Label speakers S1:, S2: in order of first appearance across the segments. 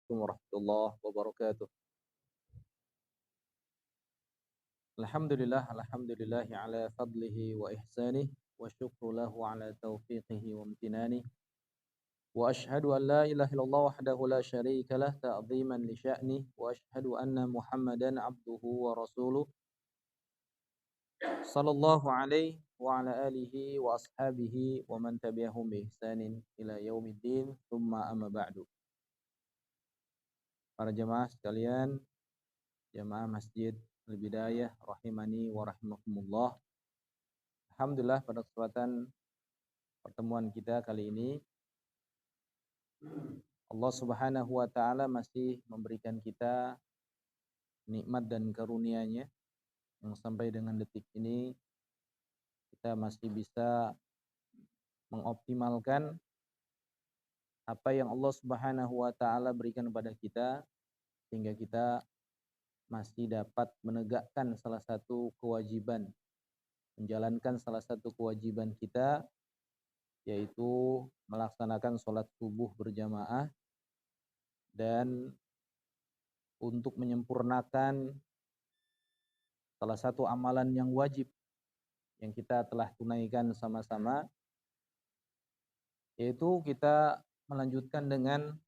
S1: Assalamualaikum warahmatullahi wabarakatuh. Alhamdulillahi ala fadlihi wa ihsanih wa syukru lahu ala taufiqihi wa amtinani wa ashhadu an la ilaha illallah wahdahu la syarika lah ta'ziman li sya'nih wa ashhadu anna Muhammadan abduhu wa rasuluh sallallahu alaihi wa ala alihi wa ashabihi wa man tabi'ahum bi ihsanin ila yaumiddin thumma amma ba'du. Para jemaah sekalian, jemaah Masjid Al-Bidayah rahimani wa rahimakumullah. Alhamdulillah pada kesempatan pertemuan kita kali ini Allah Subhanahu wa taala masih memberikan kita nikmat dan karunia-Nya yang sampai dengan detik ini kita masih bisa mengoptimalkan apa yang Allah Subhanahu wa taala berikan kepada kita sehingga kita masih dapat menegakkan salah satu kewajiban, menjalankan salah satu kewajiban kita, yaitu melaksanakan sholat subuh berjamaah dan untuk menyempurnakan salah satu amalan yang wajib yang kita telah tunaikan sama-sama, yaitu kita melanjutkan dengan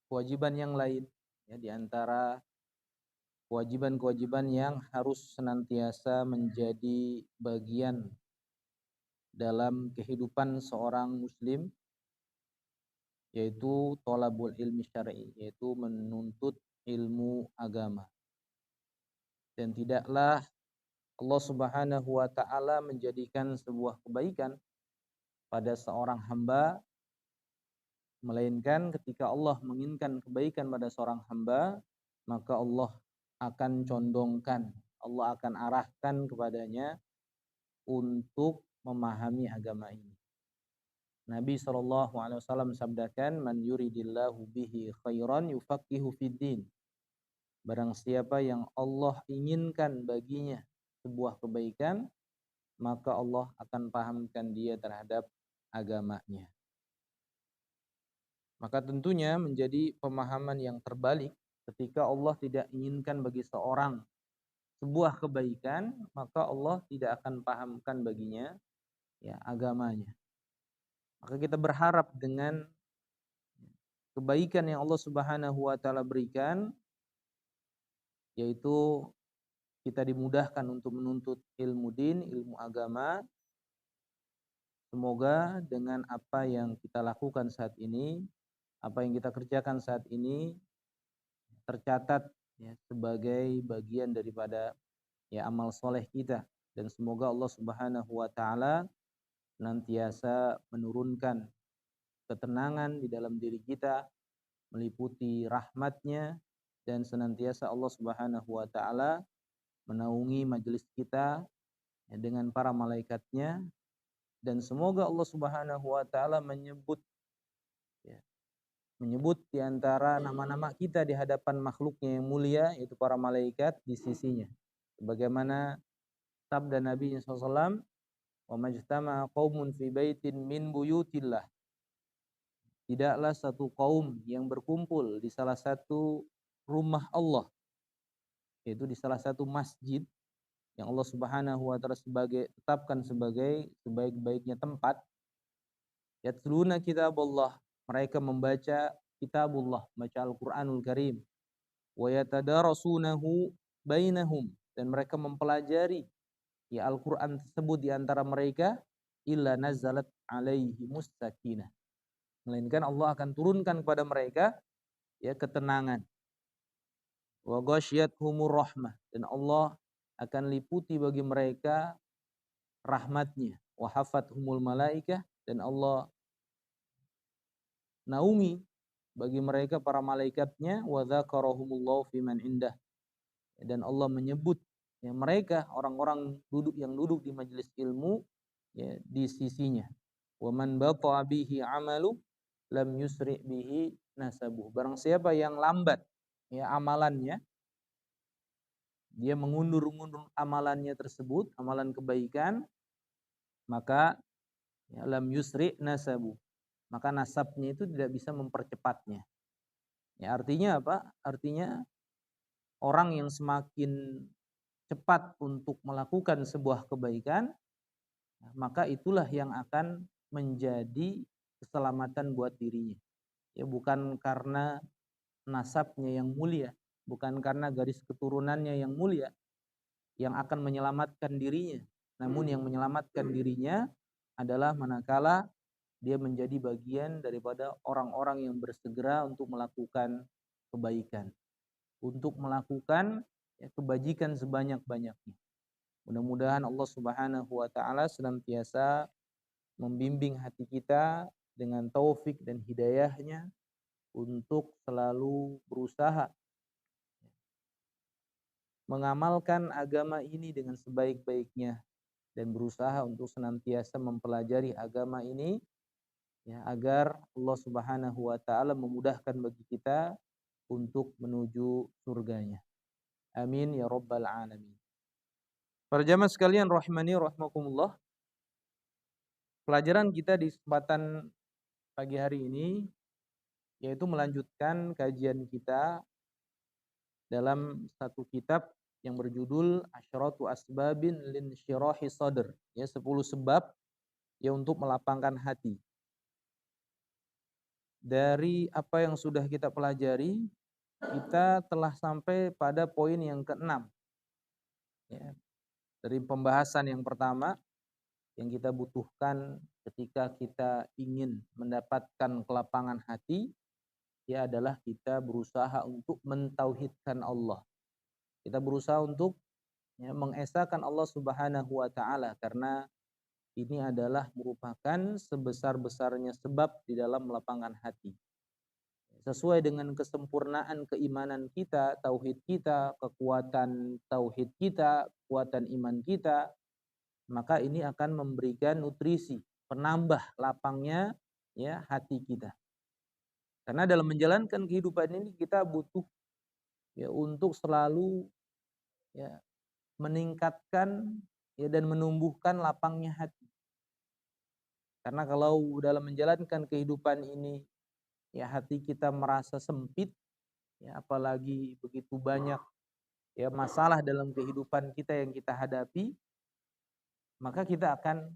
S1: kewajiban yang lain, ya, di antara kewajiban-kewajiban yang harus senantiasa menjadi bagian dalam kehidupan seorang muslim, yaitu thalabul ilmi syar'i, yaitu menuntut ilmu agama. Dan tidaklah Allah Subhanahu wa taala menjadikan sebuah kebaikan pada seorang hamba, melainkan ketika Allah menginginkan kebaikan pada seorang hamba, maka Allah akan condongkan, Allah akan arahkan kepadanya untuk memahami agama ini. Nabi SAW sabdakan, man yuridillahu bihi khairan yufaqihu fiddin. Barang siapa yang Allah inginkan baginya sebuah kebaikan, maka Allah akan pahamkan dia terhadap agamanya. Maka tentunya menjadi pemahaman yang terbalik ketika Allah tidak inginkan bagi seorang sebuah kebaikan, maka Allah tidak akan pahamkan baginya, ya, agamanya. Maka kita berharap dengan kebaikan yang Allah Subhanahu wa taala berikan, yaitu kita dimudahkan untuk menuntut ilmu din, ilmu agama. Semoga dengan apa yang kita lakukan saat ini, apa yang kita kerjakan saat ini tercatat, ya, sebagai bagian daripada, ya, amal soleh kita, dan semoga Allah Subhanahu wa taala senantiasa menurunkan ketenangan di dalam diri kita, meliputi rahmatnya, dan senantiasa Allah Subhanahu wa taala menaungi majelis kita, ya, dengan para malaikatnya, dan semoga Allah Subhanahu wa taala menyebut, ya, menyebut di antara nama-nama kita di hadapan makhluknya yang mulia, yaitu para malaikat, di sisinya. Sebagaimana sabda Nabi SAW, wa majtama'a qaumun fi baitin min buyutillah. Tidaklah satu kaum yang berkumpul di salah satu rumah Allah, yaitu di salah satu masjid yang Allah Subhanahu wa taala tetapkan sebagai sebaik-baiknya tempat. Yatluna kitaballah, mereka membaca kitabullah, membaca Al-Qur'anul Karim. Wa yatadarasunahu bainahum, dan mereka mempelajari, ya, Al-Qur'an tersebut di antara mereka. Illa nazalat alaihimus sakinah, melainkan Allah akan turunkan kepada mereka, ya, ketenangan. Wa ghasyiyatuhumur rahmah, dan Allah akan liputi bagi mereka rahmatnya. Wa hafathumul malaikah, dan Allah naungi bagi mereka para malaikatnya. Wa dzakarahumullahu fiman indah, dan Allah menyebut, ya, mereka orang-orang yang duduk di majelis ilmu, ya, di sisinya. Wa man bata'a bihi amalu lam yusri bihi nasabuh. Barang siapa yang lambat, ya, amalannya, dia mengundur-undur amalannya tersebut, amalan kebaikan, maka, ya, lam yusri nasabu, maka nasabnya itu tidak bisa mempercepatnya. Ya, artinya apa? Artinya orang yang semakin cepat untuk melakukan sebuah kebaikan, maka itulah yang akan menjadi keselamatan buat dirinya. Ya, bukan karena nasabnya yang mulia, bukan karena garis keturunannya yang mulia yang akan menyelamatkan dirinya. Namun yang menyelamatkan dirinya adalah manakala dia menjadi bagian daripada orang-orang yang bersegera untuk melakukan kebaikan, untuk melakukan kebajikan sebanyak-banyaknya. Mudah-mudahan Allah Subhanahu wa taala senantiasa membimbing hati kita dengan taufik dan hidayahnya untuk selalu berusaha mengamalkan agama ini dengan sebaik-baiknya dan berusaha untuk senantiasa mempelajari agama ini, ya, agar Allah Subhanahu wa taala memudahkan bagi kita untuk menuju surganya. Amin ya rabbal alamin. Para jamaah sekalian rahimani rahimakumullah, pelajaran kita di kesempatan pagi hari ini yaitu melanjutkan kajian kita dalam satu kitab yang berjudul Asyratu Asbabin Linsyirahi Sadr, ya, 10 sebab ya untuk melapangkan hati. Dari apa yang sudah kita pelajari, kita telah sampai pada poin yang keenam. Ya, dari pembahasan yang pertama, yang kita butuhkan ketika kita ingin mendapatkan kelapangan hati, ya adalah kita berusaha untuk mentauhidkan Allah. Kita berusaha untuk mengesahkan Allah Subhanahu wa taala, karena ini adalah merupakan sebesar-besarnya sebab di dalam melapangkan hati. Sesuai dengan kesempurnaan keimanan kita, tauhid kita, kekuatan tauhid kita, kekuatan iman kita, maka ini akan memberikan nutrisi, penambah lapangnya ya hati kita. Karena dalam menjalankan kehidupan ini kita butuh ya untuk selalu ya meningkatkan ya dan menumbuhkan lapangnya hati. Karena kalau dalam menjalankan kehidupan ini ya hati kita merasa sempit, ya apalagi begitu banyak ya masalah dalam kehidupan kita yang kita hadapi, maka kita akan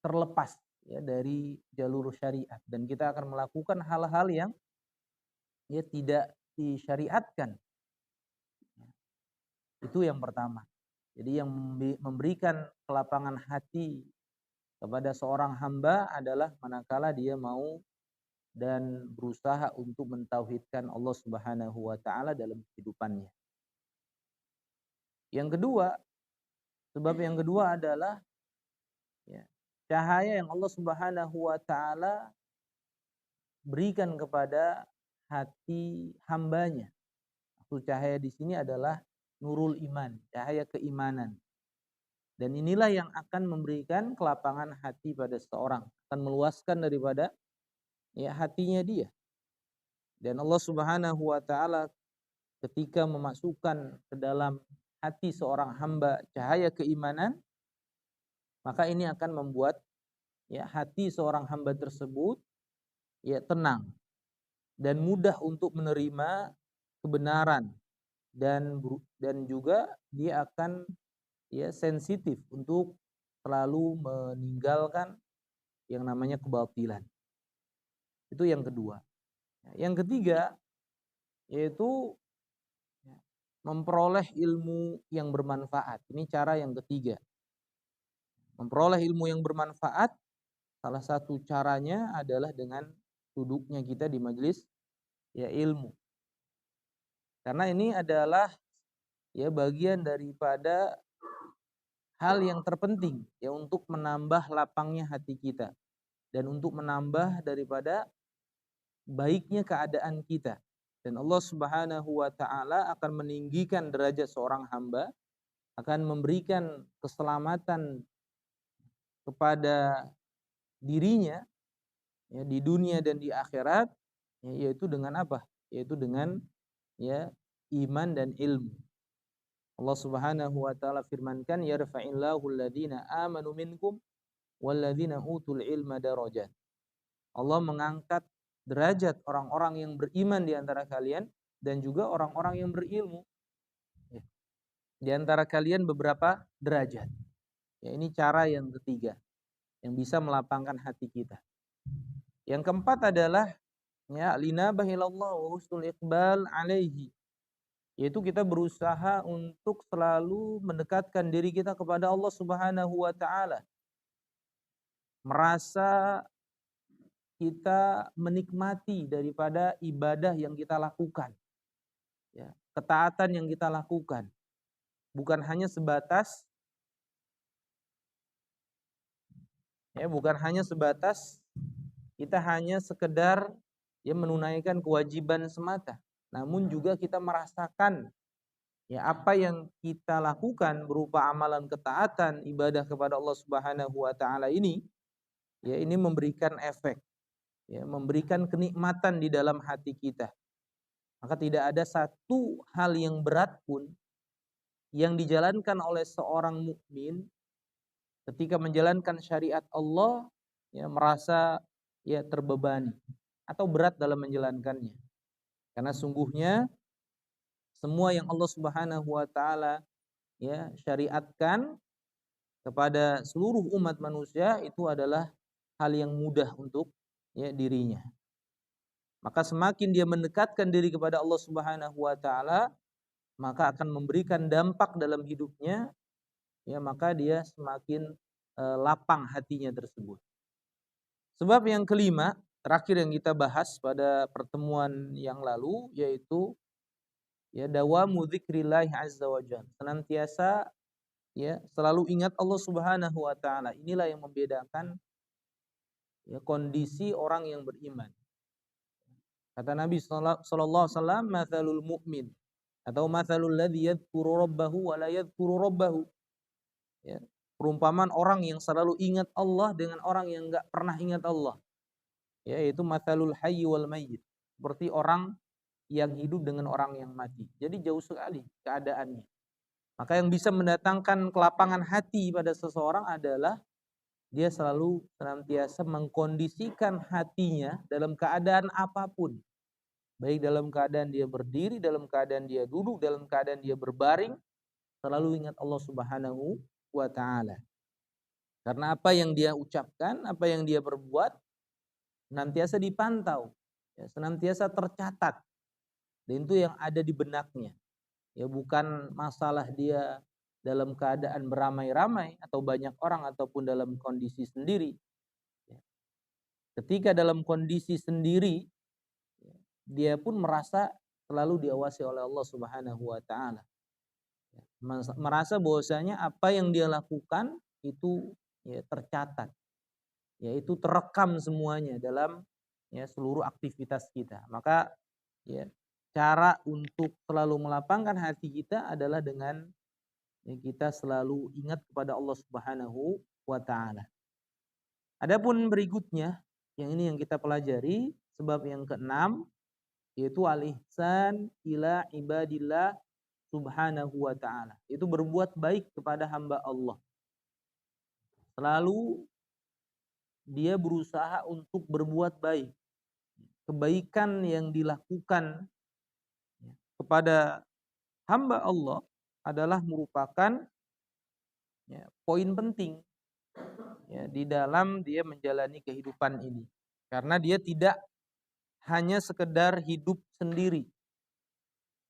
S1: terlepas ya dari jalur syariat dan kita akan melakukan hal-hal yang ya tidak disyariatkan. Itu yang pertama. Jadi yang memberikan kelapangan hati kepada seorang hamba adalah manakala dia mau dan berusaha untuk mentauhidkan Allah Subhanahu wa taala dalam kehidupannya. Yang kedua, sebab yang kedua adalah ya, cahaya yang Allah Subhanahu wa taala berikan kepada hati hambanya. Maksud cahaya di sini adalah nurul iman, cahaya keimanan. Dan inilah yang akan memberikan kelapangan hati pada seseorang, akan meluaskan daripada ya hatinya dia. Dan Allah Subhanahu wa taala ketika memasukkan ke dalam hati seorang hamba cahaya keimanan, maka ini akan membuat ya hati seorang hamba tersebut ya tenang dan mudah untuk menerima kebenaran, dan juga dia akan ya sensitif untuk selalu meninggalkan yang namanya kebatilan. Itu yang kedua. Yang ketiga yaitu memperoleh ilmu yang bermanfaat. Ini cara yang ketiga. Memperoleh ilmu yang bermanfaat, salah satu caranya adalah dengan duduknya kita di majelis ya ilmu. Karena ini adalah ya bagian daripada hal yang terpenting ya untuk menambah lapangnya hati kita dan untuk menambah daripada baiknya keadaan kita. Dan Allah Subhanahu wa taala akan meninggikan derajat seorang hamba, akan memberikan keselamatan kepada dirinya ya di dunia dan di akhirat, ya, yaitu dengan apa? Yaitu dengan ya iman dan ilmu. Allah Subhanahu wa taala firmankan, yarfa'illahu alladhina amanu minkum walladzina utul ilma darajat. Allah mengangkat derajat orang-orang yang beriman di antara kalian dan juga orang-orang yang berilmu. Ya. Di antara kalian beberapa derajat. Ya, ini cara yang ketiga yang bisa melapangkan hati kita. Yang keempat adalah ya linabah ilallah wa husnul iqbal alaihi, yaitu kita berusaha untuk selalu mendekatkan diri kita kepada Allah Subhanahu wa taala. Merasa kita menikmati daripada ibadah yang kita lakukan. Ya, ketaatan yang kita lakukan. Bukan hanya sebatas kita hanya sekedar ya menunaikan kewajiban semata, namun juga kita merasakan ya apa yang kita lakukan berupa amalan ketaatan ibadah kepada Allah Subhanahu wa taala ini ya ini memberikan efek ya memberikan kenikmatan di dalam hati kita. Maka tidak ada satu hal yang berat pun yang dijalankan oleh seorang mukmin ketika menjalankan syariat Allah ya merasa ya terbebani atau berat dalam menjalankannya. Karena sungguhnya semua yang Allah Subhanahu wa taala ya syariatkan kepada seluruh umat manusia itu adalah hal yang mudah untuk ya dirinya. Maka semakin dia mendekatkan diri kepada Allah Subhanahu wa taala, maka akan memberikan dampak dalam hidupnya ya maka dia semakin lapang hatinya tersebut. Sebab yang kelima, terakhir yang kita bahas pada pertemuan yang lalu yaitu ya dawamu dzikrillah azza wajalla. Senantiasa ya selalu ingat Allah Subhanahu wa taala. Inilah yang membedakan ya kondisi orang yang beriman. Kata Nabi sallallahu alaihi wasallam, "Matsalul mu'min" atau "Matsalul ladzi yadhkuru rabbahu wa la yadhkuru rabbahu." Ya, perumpamaan orang yang selalu ingat Allah dengan orang yang enggak pernah ingat Allah. Yaitu matsalul hayy wal mayyit. Seperti orang yang hidup dengan orang yang mati. Jadi jauh sekali keadaannya. Maka yang bisa mendatangkan kelapangan hati pada seseorang adalah dia selalu senantiasa mengkondisikan hatinya dalam keadaan apapun. Baik dalam keadaan dia berdiri, dalam keadaan dia duduk, dalam keadaan dia berbaring, selalu ingat Allah Subhanahu wa taala. Karena apa yang dia ucapkan, apa yang dia perbuat senantiasa dipantau, ya, senantiasa tercatat. Dan itu yang ada di benaknya. Ya bukan masalah dia dalam keadaan beramai-ramai atau banyak orang ataupun dalam kondisi sendiri. Ketika dalam kondisi sendiri, dia pun merasa selalu diawasi oleh Allah Subhanahu wa taala. Merasa bahwasanya apa yang dia lakukan itu ya tercatat. Yaitu terekam semuanya dalam ya seluruh aktivitas kita. Maka ya cara untuk selalu melapangkan hati kita adalah dengan ya, kita selalu ingat kepada Allah Subhanahu wa taala. Adapun berikutnya yang ini yang kita pelajari sebab yang keenam yaitu al-ihsan ila ibadillah subhanahu wa ta'ala. Itu berbuat baik kepada hamba Allah. Selalu dia berusaha untuk berbuat baik. Kebaikan yang dilakukan kepada hamba Allah adalah merupakan ya, poin penting ya, di dalam dia menjalani kehidupan ini. Karena dia tidak hanya sekedar hidup sendiri.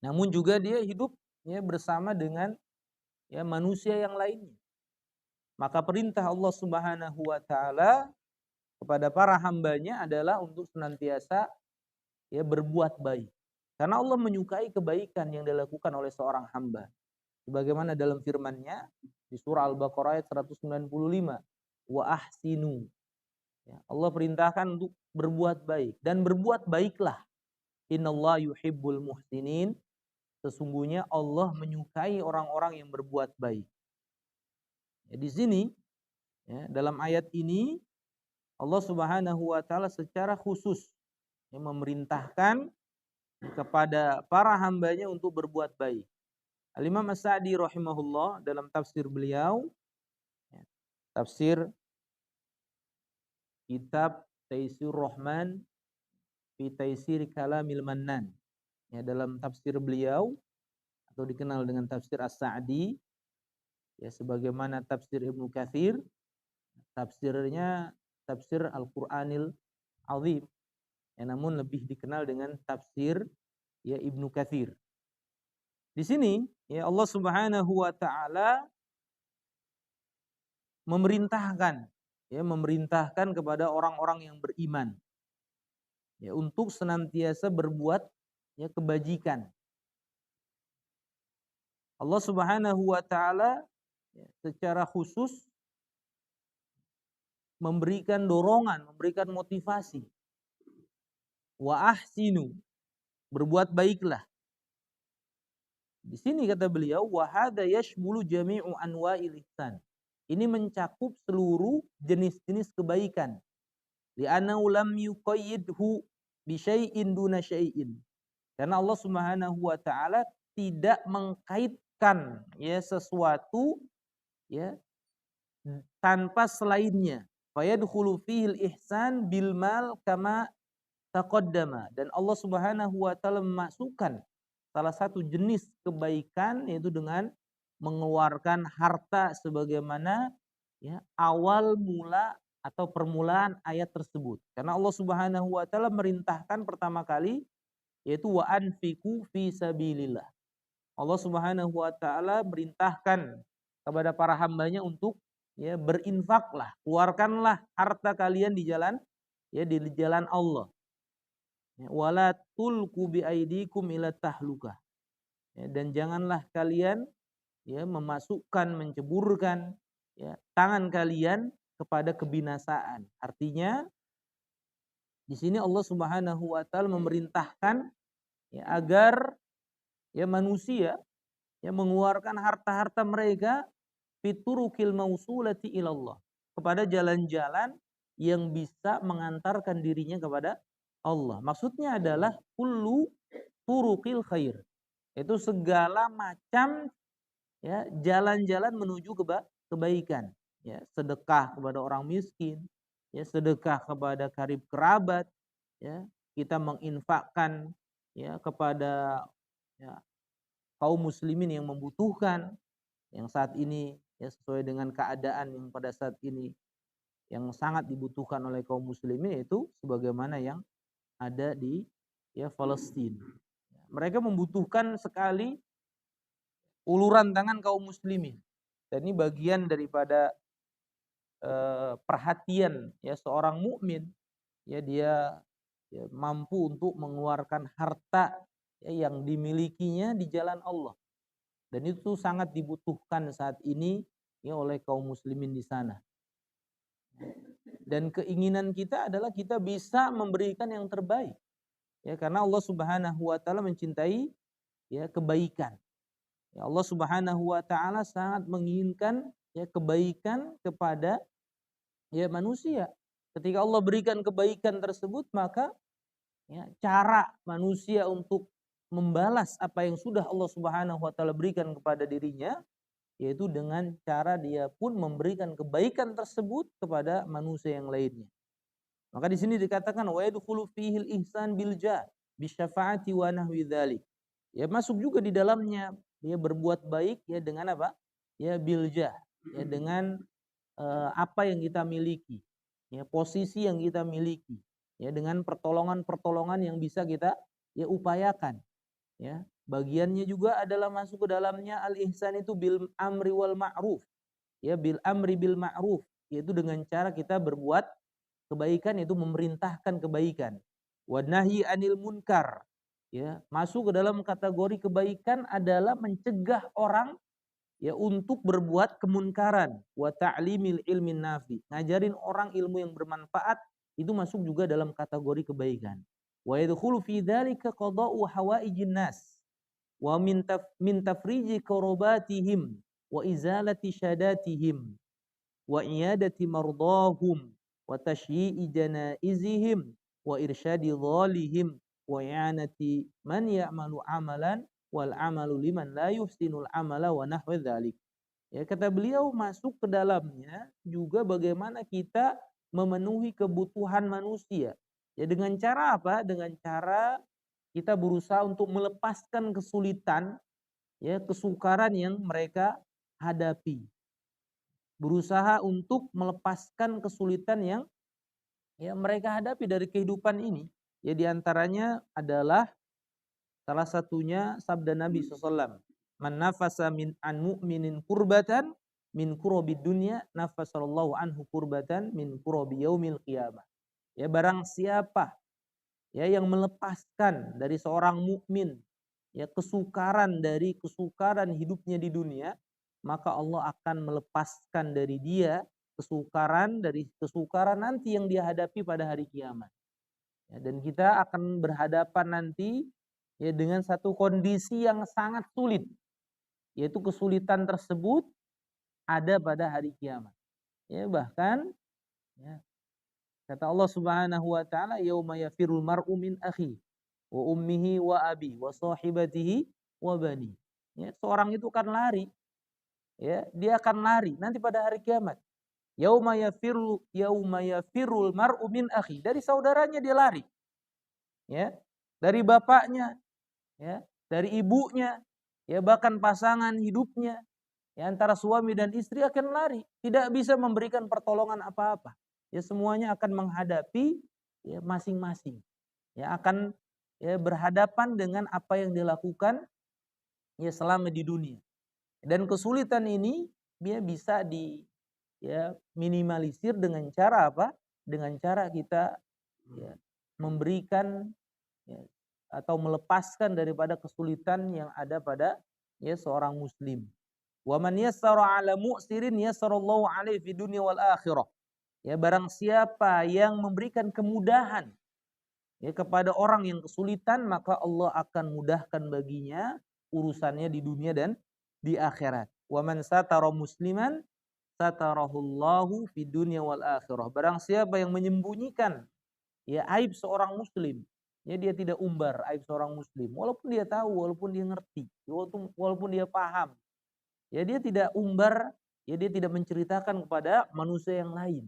S1: Namun juga dia hidup ya, bersama dengan ya, manusia yang lainnya. Maka perintah Allah Subhanahu wa taala kepada para hambanya adalah untuk senantiasa ya berbuat baik. Karena Allah menyukai kebaikan yang dilakukan oleh seorang hamba. Sebagaimana dalam firman-Nya di surah Al-Baqarah ayat 195, wa ahsinu. Ya, Allah perintahkan untuk berbuat baik dan berbuat baiklah. Innallaha yuhibbul muhsinin. Sesungguhnya Allah menyukai orang-orang yang berbuat baik. Ya, di sini ya, dalam ayat ini Allah Subhanahu wa taala secara khusus yang memerintahkan kepada para hambanya untuk berbuat baik. Al-Imam As-Sa'di rahimahullah dalam tafsir beliau ya, tafsir kitab Taisir Rahman fi Taisir Kalamil Mannan. Ya, dalam tafsir beliau atau dikenal dengan tafsir As-Sa'di, ya sebagaimana tafsir Ibnu Katsir, tafsirnya tafsir Al-Qur'anil Azim. Ya, namun lebih dikenal dengan tafsir ya Ibnu Katsir. Di sini ya Allah Subhanahu wa taala memerintahkan kepada orang-orang yang beriman ya untuk senantiasa berbuat ya kebajikan. Allah Subhanahu wa taala ya, secara khusus memberikan dorongan, memberikan motivasi. Wa ahsinu, berbuat baiklah. Di sini kata beliau, wa hadza yashmulu jami'u anwa'il ihsan. Ini mencakup seluruh jenis-jenis kebaikan. Li'annahu lam yuqayyidhu bi syai'in duna syai'in. Karena Allah Subhanahu wa taala tidak mengkaitkan ya sesuatu ya tanpa selainnya. Fayadkhulu fihil ihsan bil mal kama taqaddama. Dan Allah Subhanahu wa taala memasukkan salah satu jenis kebaikan yaitu dengan mengeluarkan harta sebagaimana ya awal mula atau permulaan ayat tersebut. Karena Allah Subhanahu wa taala merintahkan pertama kali yaitu wa anfiqu fi sabilillah. Allah Subhanahu wa taala merintahkan kepada para hambanya untuk ya berinfaklah, keluarkanlah harta kalian di jalan Allah. Wala tulqu bi aidikum ila tahlukah. Ya, dan janganlah kalian ya menceburkan ya tangan kalian kepada kebinasaan. Artinya di sini Allah Subhanahu wa taala memerintahkan ya agar ya manusia ya mengeluarkan harta-harta mereka fiturukil mausulati ilallah, kepada jalan-jalan yang bisa mengantarkan dirinya kepada Allah. Maksudnya adalah kullu turuqil khair. Itu segala macam ya jalan-jalan menuju kebaikan. Ya, sedekah kepada orang miskin, ya sedekah kepada karib kerabat, ya kita menginfakkan ya kepada ya, kaum muslimin yang membutuhkan, yang saat ini ya sesuai dengan keadaan yang pada saat ini yang sangat dibutuhkan oleh kaum muslimin, yaitu sebagaimana yang ada di ya Palestina. Mereka membutuhkan sekali uluran tangan kaum muslimin. Dan ini bagian daripada perhatian ya seorang mukmin ya dia ya, mampu untuk mengeluarkan harta ya, yang dimilikinya di jalan Allah. Dan itu sangat dibutuhkan saat ini ya oleh kaum muslimin di sana. Dan keinginan kita adalah kita bisa memberikan yang terbaik. Ya, karena Allah Subhanahu wa taala mencintai ya kebaikan. Ya, Allah Subhanahu wa taala sangat menginginkan ya kebaikan kepada ya manusia. Ketika Allah berikan kebaikan tersebut, maka ya cara manusia untuk membalas apa yang sudah Allah Subhanahu wa taala berikan kepada dirinya yaitu dengan cara dia pun memberikan kebaikan tersebut kepada manusia yang lainnya. Maka di sini dikatakan wa yadkhulu fihil ihsan bil jah bisyafaati wa nahwi dzalik. Ya masuk juga di dalamnya ya berbuat baik ya dengan apa? Ya bil jah, ya dengan apa yang kita miliki. Ya posisi yang kita miliki. Ya dengan pertolongan-pertolongan yang bisa kita ya upayakan. Ya, bagiannya juga adalah masuk ke dalamnya al-ihsan itu bil amri wal ma'ruf. Ya bil amri bil ma'ruf, yaitu dengan cara kita berbuat kebaikan, yaitu memerintahkan kebaikan. Wa nahyi anil munkar. Ya, masuk ke dalam kategori kebaikan adalah mencegah orang ya untuk berbuat kemunkaran. Wa ta'limil ilmin nafi. Ngajarin orang ilmu yang bermanfaat itu masuk juga dalam kategori kebaikan. Wa yadkhulu fi dzalika qada'u hawaijin nas wa min tafriji karabatihim wa izalati syadatihim wa iyadati mardahum wa tashyi'i janaizihim wa irsyadi dhalihim wa i'anati man ya'malu amalan wal amalu liman la yuhsinul amala wa nahwa dzalik. Ya, kata beliau masuk ke dalamnya juga bagaimana kita memenuhi kebutuhan manusia Ya dengan cara apa? Dengan cara kita berusaha untuk melepaskan kesulitan, ya kesukaran yang mereka hadapi. Berusaha untuk melepaskan kesulitan yang ya mereka hadapi dari kehidupan ini. Ya di antaranya adalah salah satunya sabda Nabi SAW. Man nafasa min an mu'minin kurbatan min kurobi dunya nafasallahu anhu kurbatan min kurobi yaumil qiyamah. Ya barang siapa ya yang melepaskan dari seorang mukmin ya kesukaran dari kesukaran hidupnya di dunia, maka Allah akan melepaskan dari dia kesukaran dari kesukaran nanti yang dia hadapi pada hari kiamat. Ya, dan kita akan berhadapan nanti ya dengan satu kondisi yang sangat sulit, yaitu kesulitan tersebut ada pada hari kiamat. Ya bahkan ya, kata Allah Subhanahu wa taala, "Yauma yafirul mar'u min akhi wa ummihi wa abi wa sahibatihi wa bani." Ya, seorang itu akan lari, ya, dia akan lari nanti pada hari kiamat. Yauma yafirul mar'u min akhi, dari saudaranya dia lari. Ya, dari bapaknya, ya, dari ibunya, ya bahkan pasangan hidupnya, ya antara suami dan istri akan lari, tidak bisa memberikan pertolongan apa-apa. Ya semuanya akan menghadapi ya masing-masing. Ya akan ya berhadapan dengan apa yang dilakukan ya selama di dunia. Dan kesulitan ini dia bisa di ya minimalisir dengan cara apa? Dengan cara kita ya memberikan ya, atau melepaskan daripada kesulitan yang ada pada ya seorang muslim. Wa man yassara 'ala mu'sirin yassarallahu 'alaihi fid dunya wal akhirah. Ya barang siapa yang memberikan kemudahan ya kepada orang yang kesulitan, maka Allah akan mudahkan baginya urusannya di dunia dan di akhirat. Wa man satara musliman satarahullahu fid dunya wal akhirah. Barang siapa yang menyembunyikan ya aib seorang muslim, ya dia tidak umbar aib seorang muslim, walaupun dia tahu, walaupun dia ngerti, walaupun dia paham, ya dia tidak umbar, ya dia tidak menceritakan kepada manusia yang lain.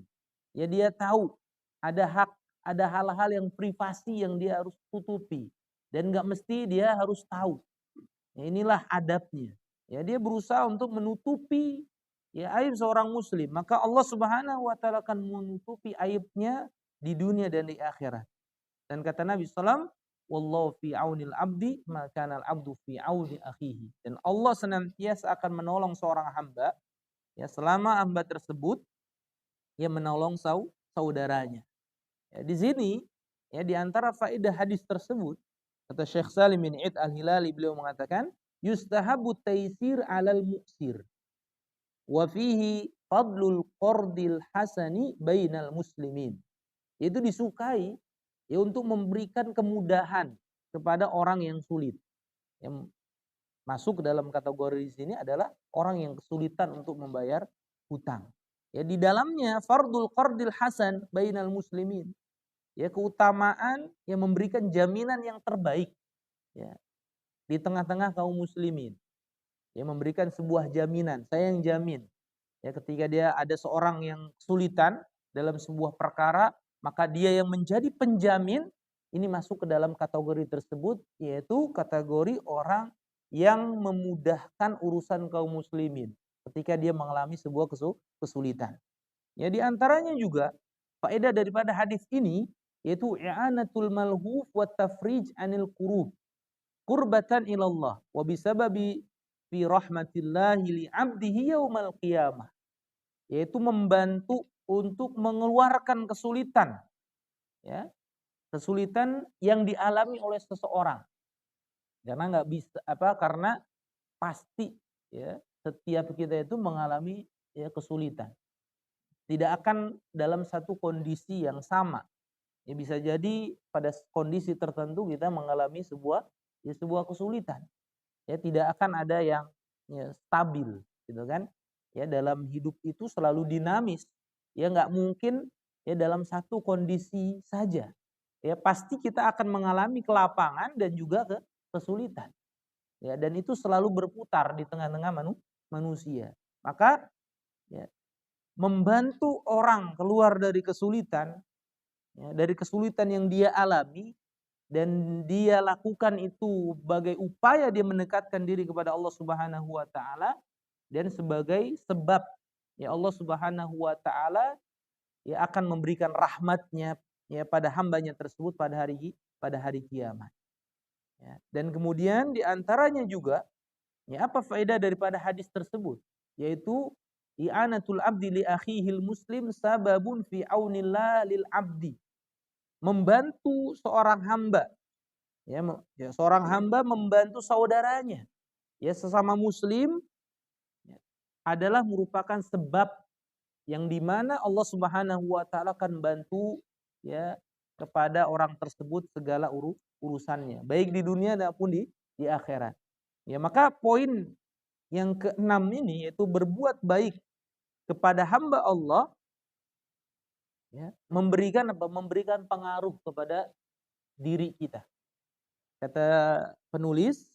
S1: Ya dia tahu ada hak, ada hal-hal yang privasi yang dia harus tutupi dan nggak mesti dia harus tahu. Ya inilah adabnya. Ya dia berusaha untuk menutupi ya aib seorang muslim, maka Allah Subhanahu wa taala akan menutupi aibnya di dunia dan di akhirat. Dan kata Nabi SAW, wallahu fi aunil abdi maka al abdu fi auni akhihi. Dan Allah senantiasa akan menolong seorang hamba ya selama hamba tersebut ya menolong saudaranya. Ya, di sini ya di antara faedah hadis tersebut kata Syekh Salim bin Id Al-Hilali, beliau mengatakan yustahabu taisir 'alal mu'sir wa fihi fadlul qardil hasani bainal muslimin. Itu disukai ya untuk memberikan kemudahan kepada orang yang sulit. Yang masuk ke dalam kategori di sini adalah orang yang kesulitan untuk membayar hutang. Ya di dalamnya fardul qardil hasan bainal muslimin. Ya keutamaan yang memberikan jaminan yang terbaik ya di tengah-tengah kaum muslimin. Ya memberikan sebuah jaminan, saya yang jamin. Ya ketika dia ada seorang yang kesulitan dalam sebuah perkara, maka dia yang menjadi penjamin ini masuk ke dalam kategori tersebut, yaitu kategori orang yang memudahkan urusan kaum muslimin ketika dia mengalami sebuah kesulitan. Ya di antaranya juga faedah daripada hadis ini yaitu i'anatul malhuf wa tafrij anil kurub qurbatan ilallah wa bisababi fi rahmatillahi li 'abdihi yaumal qiyamah, yaitu membantu untuk mengeluarkan kesulitan ya kesulitan yang dialami oleh seseorang, karena nggak bisa karena pasti ya setiap kita itu mengalami ya kesulitan, tidak akan dalam satu kondisi yang sama. Ya bisa jadi pada kondisi tertentu kita mengalami sebuah kesulitan. Ya tidak akan ada yang ya, stabil gitu kan. Ya dalam hidup itu selalu dinamis. Ya nggak mungkin ya dalam satu kondisi saja. Ya pasti kita akan mengalami kelapangan dan juga kesulitan. Ya dan itu selalu berputar di tengah-tengah manusia. Maka ya, membantu orang keluar dari kesulitan ya, dari kesulitan yang dia alami dan dia lakukan itu sebagai upaya dia mendekatkan diri kepada Allah Subhanahu wa taala dan sebagai sebab ya Allah Subhanahu wa taala ya akan memberikan rahmatnya ya pada hambanya tersebut pada hari kiamat. Ya. Dan kemudian diantaranya juga ya apa faedah daripada hadis tersebut, yaitu i'anatul abdi li akhihil muslim sababun fi aunillah lil abdi. Membantu seorang hamba ya, seorang hamba membantu saudaranya ya sesama muslim ya, adalah merupakan sebab yang dimana Allah Subhanahu wa taala akan bantu ya kepada orang tersebut segala urusannya, baik di dunia maupun di akhirat. Ya, maka poin yang keenam ini yaitu berbuat baik kepada hamba Allah ya, memberikan apa? Memberikan pengaruh kepada diri kita. Kata penulis,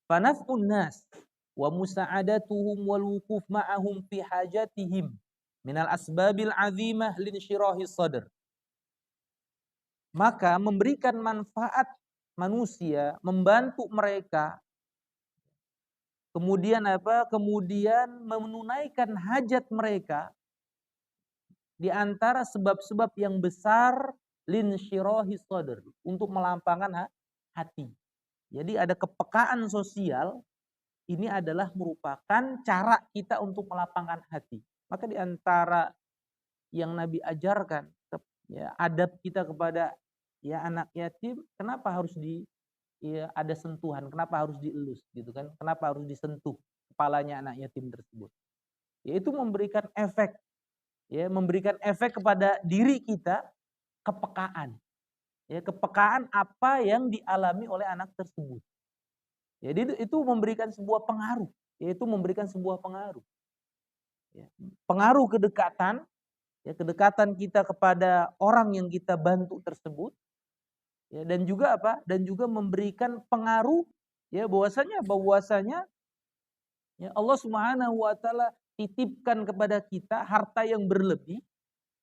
S1: fanaf'un nas wa musa'adatuhum wal wukuf ma'ahum fi hajatihim minal asbabil azimah linsyirahis sadr. Maka memberikan manfaat manusia, membantu mereka, kemudian apa? Kemudian menunaikan hajat mereka di antara sebab-sebab yang besar linsyirahis sadr, untuk melampangkan hati. Jadi ada kepekaan sosial, ini adalah merupakan cara kita untuk melapangkan hati. Maka di antara yang Nabi ajarkan ya adab kita kepada ya anak yatim, kenapa harus ada sentuhan, kenapa harus dielus gitu kan? Kenapa harus disentuh kepalanya anak yatim tersebut? Yaitu memberikan efek kepada diri kita, kepekaan. Ya, kepekaan apa yang dialami oleh anak tersebut. Jadi itu memberikan sebuah pengaruh, yaitu memberikan sebuah pengaruh. Ya, pengaruh kedekatan, ya kedekatan kita kepada orang yang kita bantu tersebut, ya, dan juga apa? Dan juga memberikan pengaruh ya bahwasanya ya Allah Subhanahu wa taala titipkan kepada kita harta yang berlebih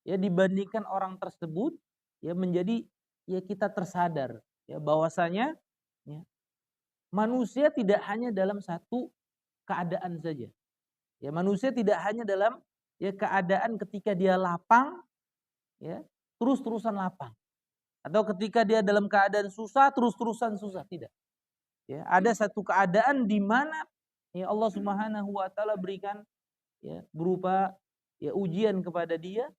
S1: ya dibandingkan orang tersebut, ya menjadi ya kita tersadar ya bahwasanya ya, manusia tidak hanya dalam satu keadaan saja. Ya, manusia tidak hanya dalam ya keadaan ketika dia lapang ya terus-terusan lapang, atau ketika dia dalam keadaan susah terus-terusan susah, tidak. Ya, ada satu keadaan di mana ya Allah Subhanahu wa taala berikan ya berupa ya ujian kepada dia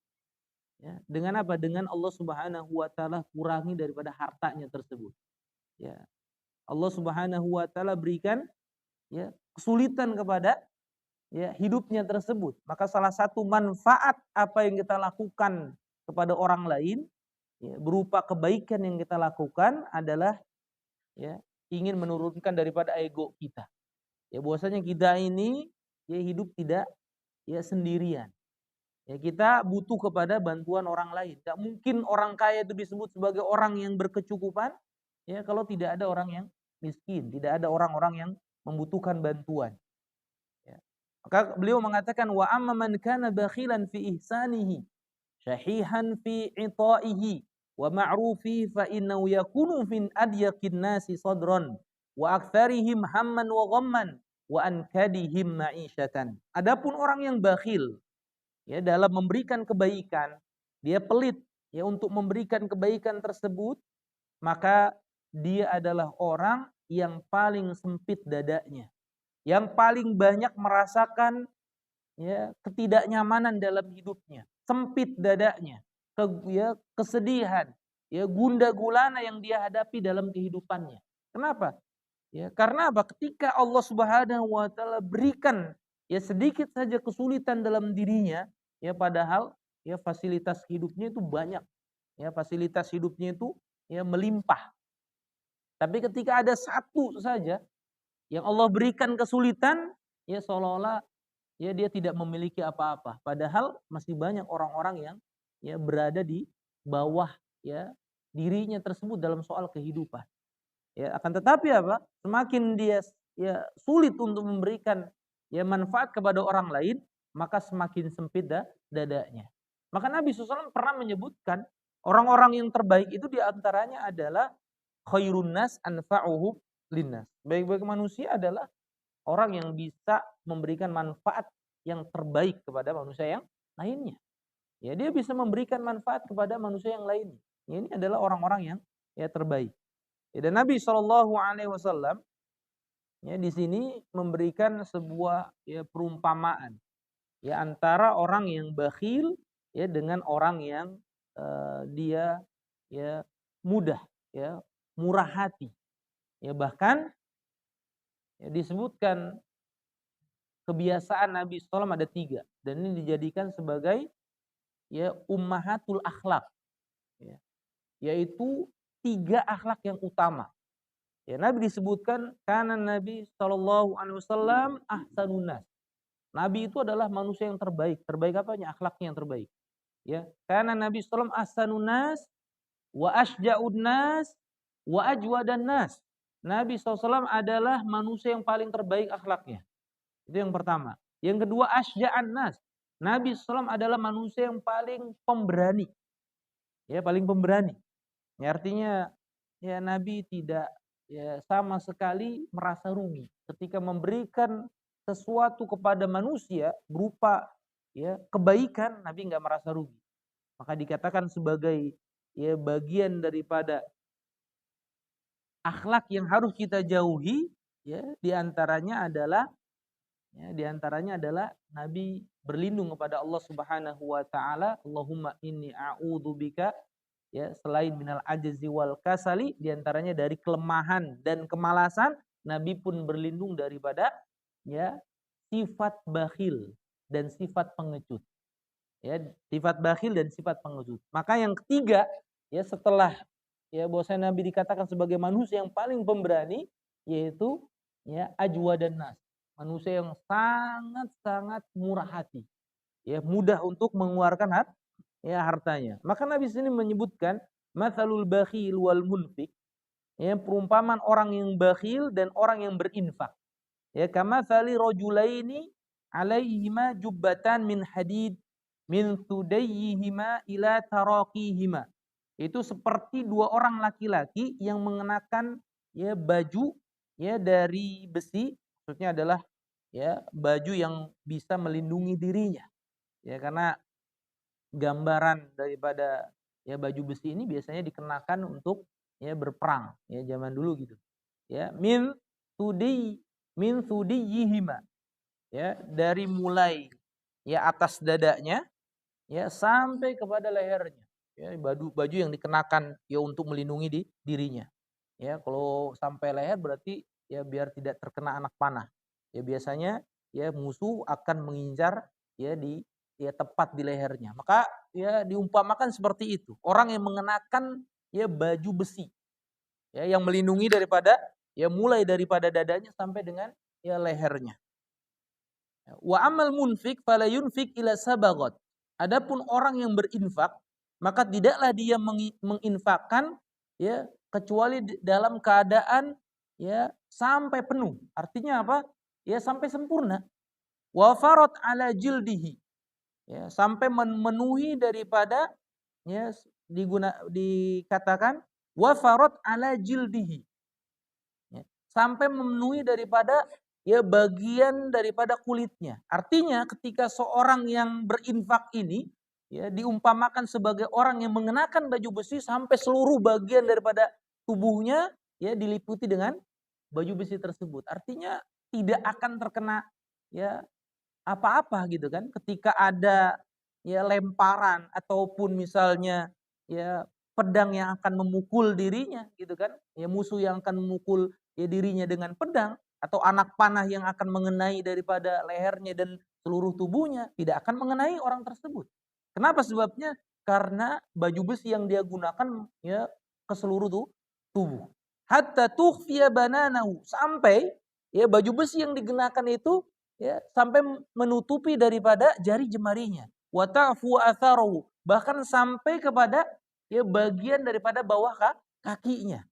S1: ya dengan apa? Dengan Allah Subhanahu wa taala kurangi daripada hartanya tersebut. Ya. Allah Subhanahu wa taala berikan ya kesulitan kepada ya hidupnya tersebut. Maka salah satu manfaat apa yang kita lakukan kepada orang lain ya, berupa kebaikan yang kita lakukan adalah ya ingin menurunkan daripada ego kita. Ya bahwasanya kita ini ya hidup tidak ya sendirian. Ya kita butuh kepada bantuan orang lain. Tidak mungkin orang kaya itu disebut sebagai orang yang berkecukupan ya kalau tidak ada orang yang miskin, tidak ada orang-orang yang membutuhkan bantuan. Ya. Maka beliau mengatakan wa amma man kana bakhilan fi ihsanihi, syahihan fi ita'ihi wa ma'rufi fa innahu yakunu fin adyaqin nasi sadran wa aktsarihim hamman wa ghamman wa ankadihim ma'isyatan. Adapun orang yang bakhil ya dalam memberikan kebaikan, dia pelit ya untuk memberikan kebaikan tersebut, maka dia adalah orang yang paling sempit dadanya, yang paling banyak merasakan ya ketidaknyamanan dalam hidupnya, sempit dadanya, kesedihan, ya gundah gulana yang dia hadapi dalam kehidupannya. Kenapa? Ya, karena apa? Ketika Allah Subhanahu wa taala berikan ya sedikit saja kesulitan dalam dirinya, ya padahal ya fasilitas hidupnya itu banyak. Ya, fasilitas hidupnya itu ya melimpah. Tapi ketika ada satu saja yang Allah berikan kesulitan, ya seolah-olah ya dia tidak memiliki apa-apa. Padahal masih banyak orang-orang yang ya berada di bawah ya dirinya tersebut dalam soal kehidupan. Ya, akan tetapi apa? Semakin dia ya sulit untuk memberikan ya manfaat kepada orang lain, maka semakin sempit dadanya. Maka Nabi SAW pernah menyebutkan Orang-orang yang terbaik itu diantaranya adalah khairun nas anfa'uhum linnas. Baik-baik manusia adalah orang yang bisa memberikan manfaat yang terbaik kepada manusia yang lainnya. Ya, dia bisa memberikan manfaat kepada manusia yang lainnya. Ya, ini adalah orang-orang yang ya terbaik. Ya, dan Nabi SAW ya di sini memberikan sebuah ya perumpamaan ya antara orang yang bakhil ya dengan orang yang dia ya mudah ya murah hati. Ya bahkan ya disebutkan kebiasaan Nabi SAW ada 3 dan ini dijadikan sebagai ya ummahatul akhlak ya, yaitu 3 akhlak yang utama. Ya Nabi disebutkan karena Nabi Shallallahu Alaihi Wasallam ahsanun nas. Nabi itu adalah manusia yang terbaik. Terbaik apanya? Akhlaknya yang terbaik. Ya, karena Nabi SAW ahsanun nas wa asja'un nas wa ajwadan nas. Nabi SAW adalah manusia yang paling terbaik akhlaknya. Itu yang pertama. Yang kedua asja'an nas. Nabi SAW adalah manusia yang paling pemberani. Ya, paling pemberani. Ya, artinya ya Nabi tidak ya sama sekali merasa rugi ketika memberikan sesuatu kepada manusia berupa ya kebaikan. Nabi nggak merasa rugi. Maka dikatakan sebagai ya bagian daripada akhlak yang harus kita jauhi ya diantaranya adalah Nabi berlindung kepada Allah Subhanahu wa taala. Allahumma inni a'udzubika ya selain minal ajzi wal kasali, diantaranya dari kelemahan dan kemalasan. Nabi pun berlindung daripada ya sifat bakhil dan sifat pengecut. Ya, sifat bakhil dan sifat pengecut. Maka yang ketiga ya setelah ya bahwasanya Nabi dikatakan sebagai manusia yang paling pemberani, yaitu ya ajwa dan nas, manusia yang sangat-sangat murah hati, ya mudah untuk mengeluarkan ya hartanya. Maka Nabi sini menyebutkan matsalul bakhil wal munfik, ya perumpamaan orang yang bakhil dan orang yang berinfak. Ya kamatsali rajulaini alaihima jubbatan min hadid min tudayyihima ila taraqihima. Itu seperti 2 orang laki-laki yang mengenakan ya baju ya dari besi, maksudnya adalah ya baju yang bisa melindungi dirinya. Ya karena gambaran daripada ya baju besi ini biasanya dikenakan untuk ya berperang ya zaman dulu gitu. Ya min sudiyihima ya dari mulai ya atas dadanya ya sampai kepada lehernya ya baju yang dikenakan ya untuk melindungi dirinya ya kalau sampai leher berarti ya biar tidak terkena anak panah ya biasanya ya musuh akan mengincar ya di ya tepat di lehernya maka ya diumpamakan seperti itu orang yang mengenakan ya baju besi ya yang melindungi daripada ya mulai daripada dadanya sampai dengan ya lehernya. Wa amal munfik fala yunfik ila sabagot. Adapun orang yang berinfak maka tidaklah dia menginfakkan ya kecuali dalam keadaan ya sampai penuh. Artinya apa? Ya sampai sempurna. Wa farad ala jildihi. Ya sampai memenuhi daripada ya dikatakan wa farad ala jildihi. Ya, sampai memenuhi daripada ya bagian daripada kulitnya. Artinya ketika seorang yang berinfak ini ya diumpamakan sebagai orang yang mengenakan baju besi sampai seluruh bagian daripada tubuhnya ya diliputi dengan baju besi tersebut. Artinya tidak akan terkena ya apa-apa gitu kan. Ketika ada ya lemparan ataupun misalnya ya pedang yang akan memukul dirinya gitu kan. Ya musuh yang akan memukul ya dirinya dengan pedang atau anak panah yang akan mengenai daripada lehernya dan seluruh tubuhnya tidak akan mengenai orang tersebut. Kenapa sebabnya? Karena baju besi yang dia gunakan ya ke seluruh tubuh. Hatta tukhfiya bananahu sampai ya baju besi yang digunakan itu ya sampai menutupi daripada jari jemarinya. Wa ta'fu atharu bahkan sampai kepada ya bagian daripada bawah kakinya.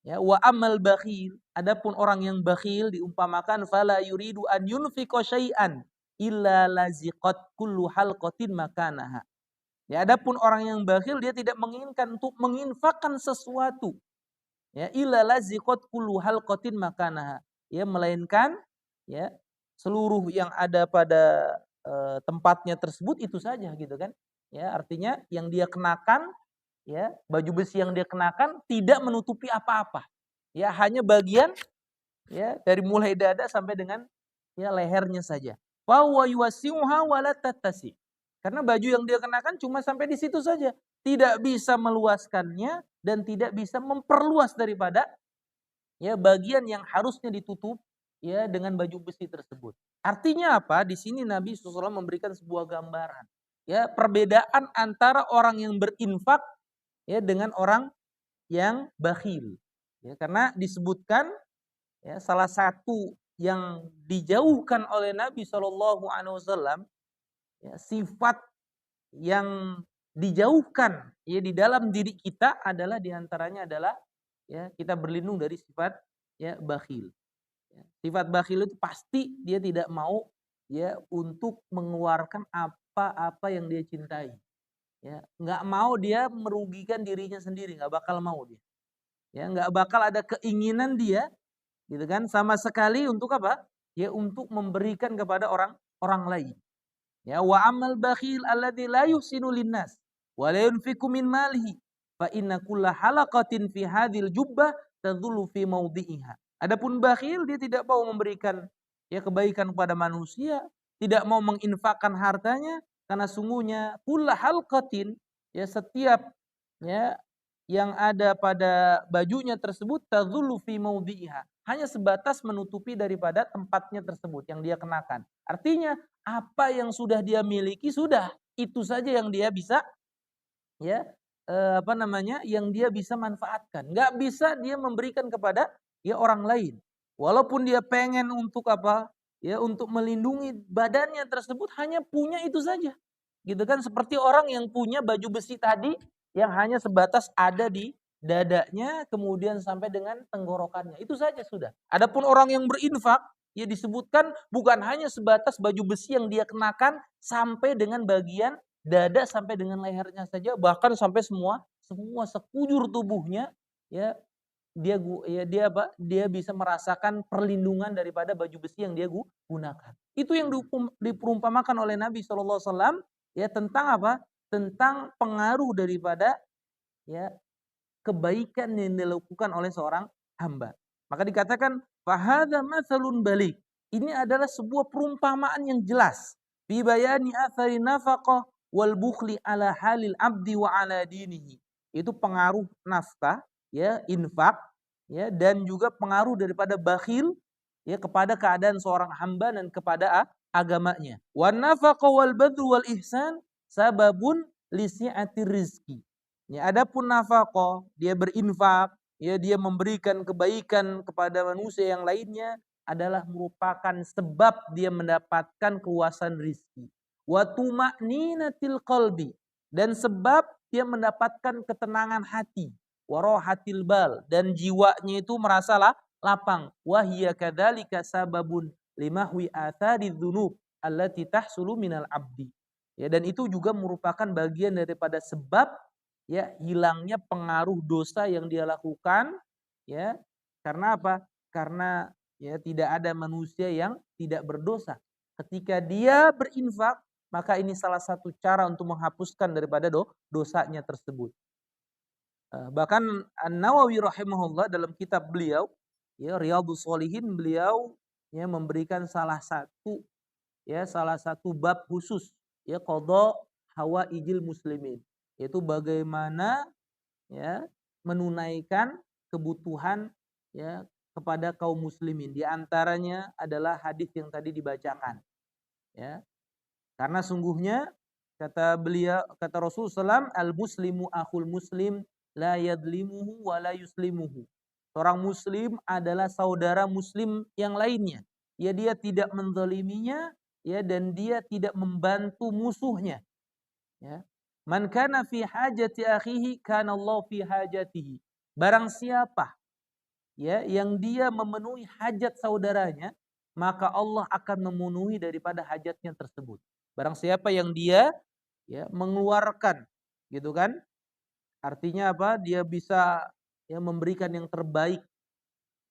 S1: Ya, wa amal bakhil, adapun orang yang bakhil diumpamakan fala yuridu an yunfiqa syai'an illa laziqat kullu halqatin makanaha. Ya, adapun orang yang bakhil dia tidak menginginkan untuk menginfakkan sesuatu. Ya, illa laziqat kullu halqatin makanaha. Ya, melainkan ya seluruh yang ada pada tempatnya tersebut itu saja gitu kan. Ya, artinya yang dia kenakan ya, baju besi yang dia kenakan tidak menutupi apa-apa. Ya, hanya bagian ya dari mulai dada sampai dengan ya lehernya saja. Wa huwa yuwassi'uha wa la tattasi. Karena baju yang dia kenakan cuma sampai di situ saja, tidak bisa meluaskannya dan tidak bisa memperluas daripada ya bagian yang harusnya ditutup ya dengan baju besi tersebut. Artinya apa? Di sini Nabi SAW memberikan sebuah gambaran. Ya, perbedaan antara orang yang berinfak ya dengan orang yang bakhil. Ya, karena disebutkan ya, salah satu yang dijauhkan oleh Nabi SAW ya, sifat yang dijauhkan ya di dalam diri kita adalah diantaranya adalah ya kita berlindung dari sifat ya bakhil. Ya, sifat bakhil itu pasti dia tidak mau ya untuk mengeluarkan apa-apa yang dia cintai. Ya, nggak mau dia merugikan dirinya sendiri, nggak bakal mau dia. Ya, nggak bakal ada keinginan dia gitu kan sama sekali untuk apa? Ya untuk memberikan kepada orang lain. Ya, wa amal bakhil alladzi la yuhsinu linnas wa la yunfiqu min malihi fa inna kulla halaqatin fi hadhil jubbah tadhullu fi mawdi'iha. Adapun bakhil dia tidak mau memberikan ya kebaikan kepada manusia, tidak mau menginfakkan hartanya karena sungguhnya kulla halqatin ya setiap ya yang ada pada bajunya tersebut tadhullu fi mawdi'iha, hanya sebatas menutupi daripada tempatnya tersebut yang dia kenakan. Artinya apa yang sudah dia miliki sudah itu saja yang dia bisa ya yang dia bisa manfaatkan. Nggak bisa dia memberikan kepada ya orang lain. Walaupun dia pengen untuk apa? Ya untuk melindungi badannya tersebut hanya punya itu saja. Gitu kan seperti orang yang punya baju besi tadi yang hanya sebatas ada di dadanya kemudian sampai dengan tenggorokannya. Itu saja sudah. Adapun orang yang berinfak ya disebutkan bukan hanya sebatas baju besi yang dia kenakan sampai dengan bagian dada sampai dengan lehernya saja, bahkan sampai semua sekujur tubuhnya ya dia bisa merasakan perlindungan daripada baju besi yang dia gunakan. Itu yang diperumpamakan oleh Nabi SAW ya tentang apa? Tentang pengaruh daripada ya kebaikan yang dilakukan oleh seorang hamba. Maka dikatakan fahadza matsalun balik. Ini adalah sebuah perumpamaan yang jelas. Fi bayani athari nafaqah wal bukhli ala halil abdi wa ala dinihi. Itu pengaruh nafkah, ya, infak, ya, dan juga pengaruh daripada bakhil ya kepada keadaan seorang hamba dan kepada agamanya. Wan nafaqah wal badru wal ihsan sababun lisi'atir rizki. Ya, adapun nafaqah, dia berinfak, ya dia memberikan kebaikan kepada manusia yang lainnya adalah merupakan sebab dia mendapatkan keluasan rizki. Wa tuma'ninatil qalbi, dan sebab dia mendapatkan ketenangan hati. Wa rahatil bal, dan jiwanya itu merasa lapang. Wa hiya kadzalika sababun limahwi athari dzunub allati tahsulu minal abdi. Ya, dan itu juga merupakan bagian daripada sebab ya hilangnya pengaruh dosa yang dia lakukan ya karena apa? Karena ya tidak ada manusia yang tidak berdosa. Ketika dia berinfak, maka ini salah satu cara untuk menghapuskan daripada dosanya tersebut. Bahkan An-Nawawi rahimahullah dalam kitab beliau ya Riyadhus Shalihin beliau ya memberikan salah satu bab khusus ya qada hawaijil muslimin, yaitu bagaimana ya menunaikan kebutuhan ya kepada kaum muslimin. Di antaranya adalah hadis yang tadi dibacakan. Ya. Karena sungguhnya kata Rasulullah SAW, al muslimu akhul muslim la yadlimuhu wa la yuslimuhu. Seorang muslim adalah saudara muslim yang lainnya. Ya dia tidak menzaliminya ya dan dia tidak membantu musuhnya. Ya. Man kana fi hajati akhihi kana Allah fi hajatihi. Barang siapa ya yang dia memenuhi hajat saudaranya, maka Allah akan memenuhi daripada hajatnya tersebut. Barang siapa yang dia ya mengeluarkan, gitu kan? Artinya apa? Dia bisa ya memberikan yang terbaik,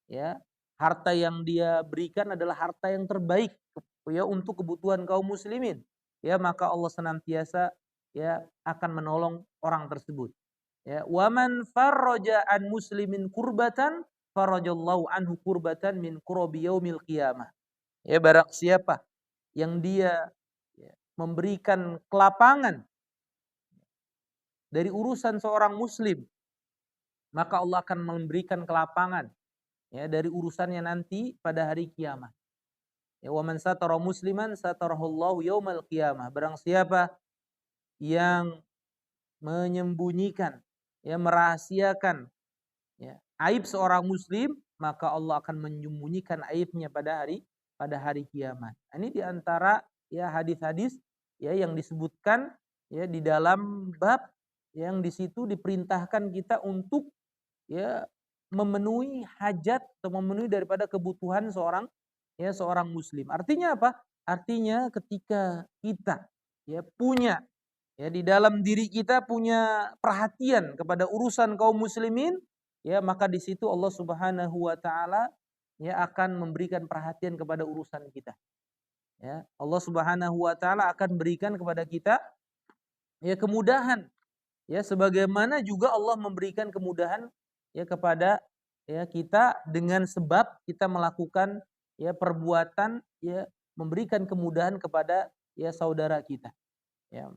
S1: ya. Harta yang dia berikan adalah harta yang terbaik ya untuk kebutuhan kaum muslimin. Ya, maka Allah senantiasa ya akan menolong orang tersebut. Ya, wa man farraja an muslimin kurbatan farajallahu anhu kurbatan min kurabi yaumil qiyamah. Ya, barang siapa yang dia ya, memberikan kelapangan dari urusan seorang muslim, maka Allah akan memberikan kelapangan ya dari urusannya nanti pada hari kiamat. Ya, wa man satara musliman satarahullahu yaumal qiyamah. Barang siapa yang menyembunyikan, ya merahasiakan ya aib seorang muslim, maka Allah akan menyembunyikan aibnya pada hari kiamat. Ini diantara ya hadis-hadis ya yang disebutkan ya di dalam bab yang di situ diperintahkan kita untuk ya memenuhi hajat atau memenuhi daripada kebutuhan seorang muslim. Artinya apa? Artinya ketika kita ya punya ya di dalam diri kita punya perhatian kepada urusan kaum muslimin, ya maka di situ Allah Subhanahu wa taala ya akan memberikan perhatian kepada urusan kita. Ya, Allah Subhanahu wa taala akan berikan kepada kita ya kemudahan. Ya, sebagaimana juga Allah memberikan kemudahan ya kepada ya kita dengan sebab kita melakukan ya perbuatan ya memberikan kemudahan kepada ya saudara kita. Ya.